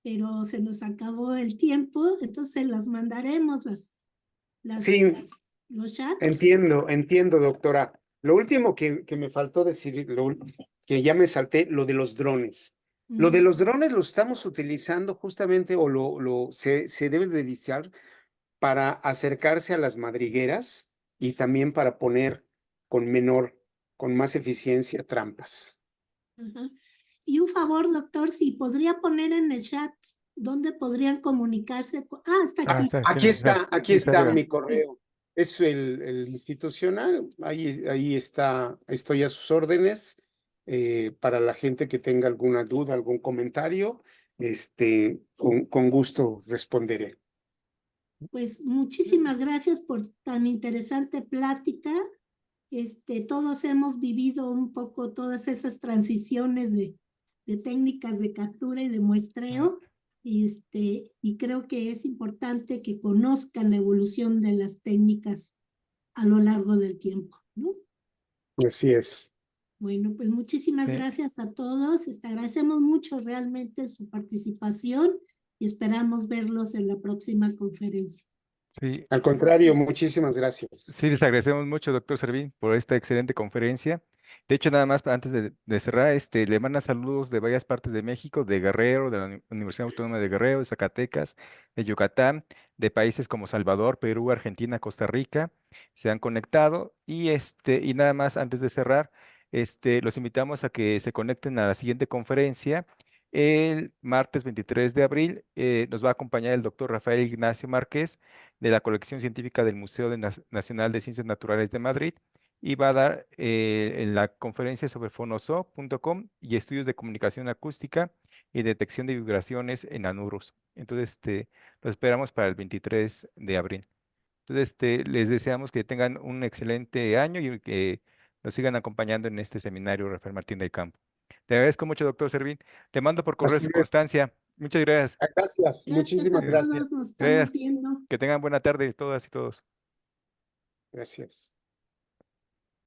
pero se nos acabó el tiempo, entonces las mandaremos Sí, los chats. entiendo, doctora. Lo último que me faltó decir, que ya me salté, lo de los drones. Lo de los drones lo estamos utilizando justamente, o se debe de utilizar para acercarse a las madrigueras y también para poner con más eficiencia trampas. Ajá. Y un favor, doctor, si podría poner en el chat dónde podrían comunicarse. Está aquí. Aquí está mi correo. Es el institucional. Ahí está. Estoy a sus órdenes. Para la gente que tenga alguna duda, algún comentario, con gusto responderé. Pues muchísimas gracias por tan interesante plática. Todos hemos vivido un poco todas esas transiciones de técnicas de captura y de muestreo, y creo que es importante que conozcan la evolución de las técnicas a lo largo del tiempo, ¿no? Así es. Bueno, pues muchísimas gracias a todos. Agradecemos mucho realmente su participación y esperamos verlos en la próxima conferencia. Sí. Al contrario, muchísimas gracias. Sí, les agradecemos mucho, doctor Servín, por esta excelente conferencia. De hecho, nada más antes de cerrar, le mandan saludos de varias partes de México, de Guerrero, de la Universidad Autónoma de Guerrero, de Zacatecas, de Yucatán, de países como Salvador, Perú, Argentina, Costa Rica, se han conectado. Y nada más antes de cerrar, los invitamos a que se conecten a la siguiente conferencia. El martes 23 de abril nos va a acompañar el doctor Rafael Ignacio Márquez de la colección científica del Museo Nacional de Ciencias Naturales de Madrid, y va a dar en la conferencia sobre fonoso.com y estudios de comunicación acústica y detección de vibraciones en anurus. Entonces, lo esperamos para el 23 de abril. Entonces, les deseamos que tengan un excelente año y que nos sigan acompañando en este seminario, Rafael Martín del Campo. Te agradezco mucho, doctor Servín. Le mando por correo su constancia. Muchas gracias. Gracias, muchísimas gracias. Nos estamos viendo. Que tengan buena tarde todas y todos. Gracias.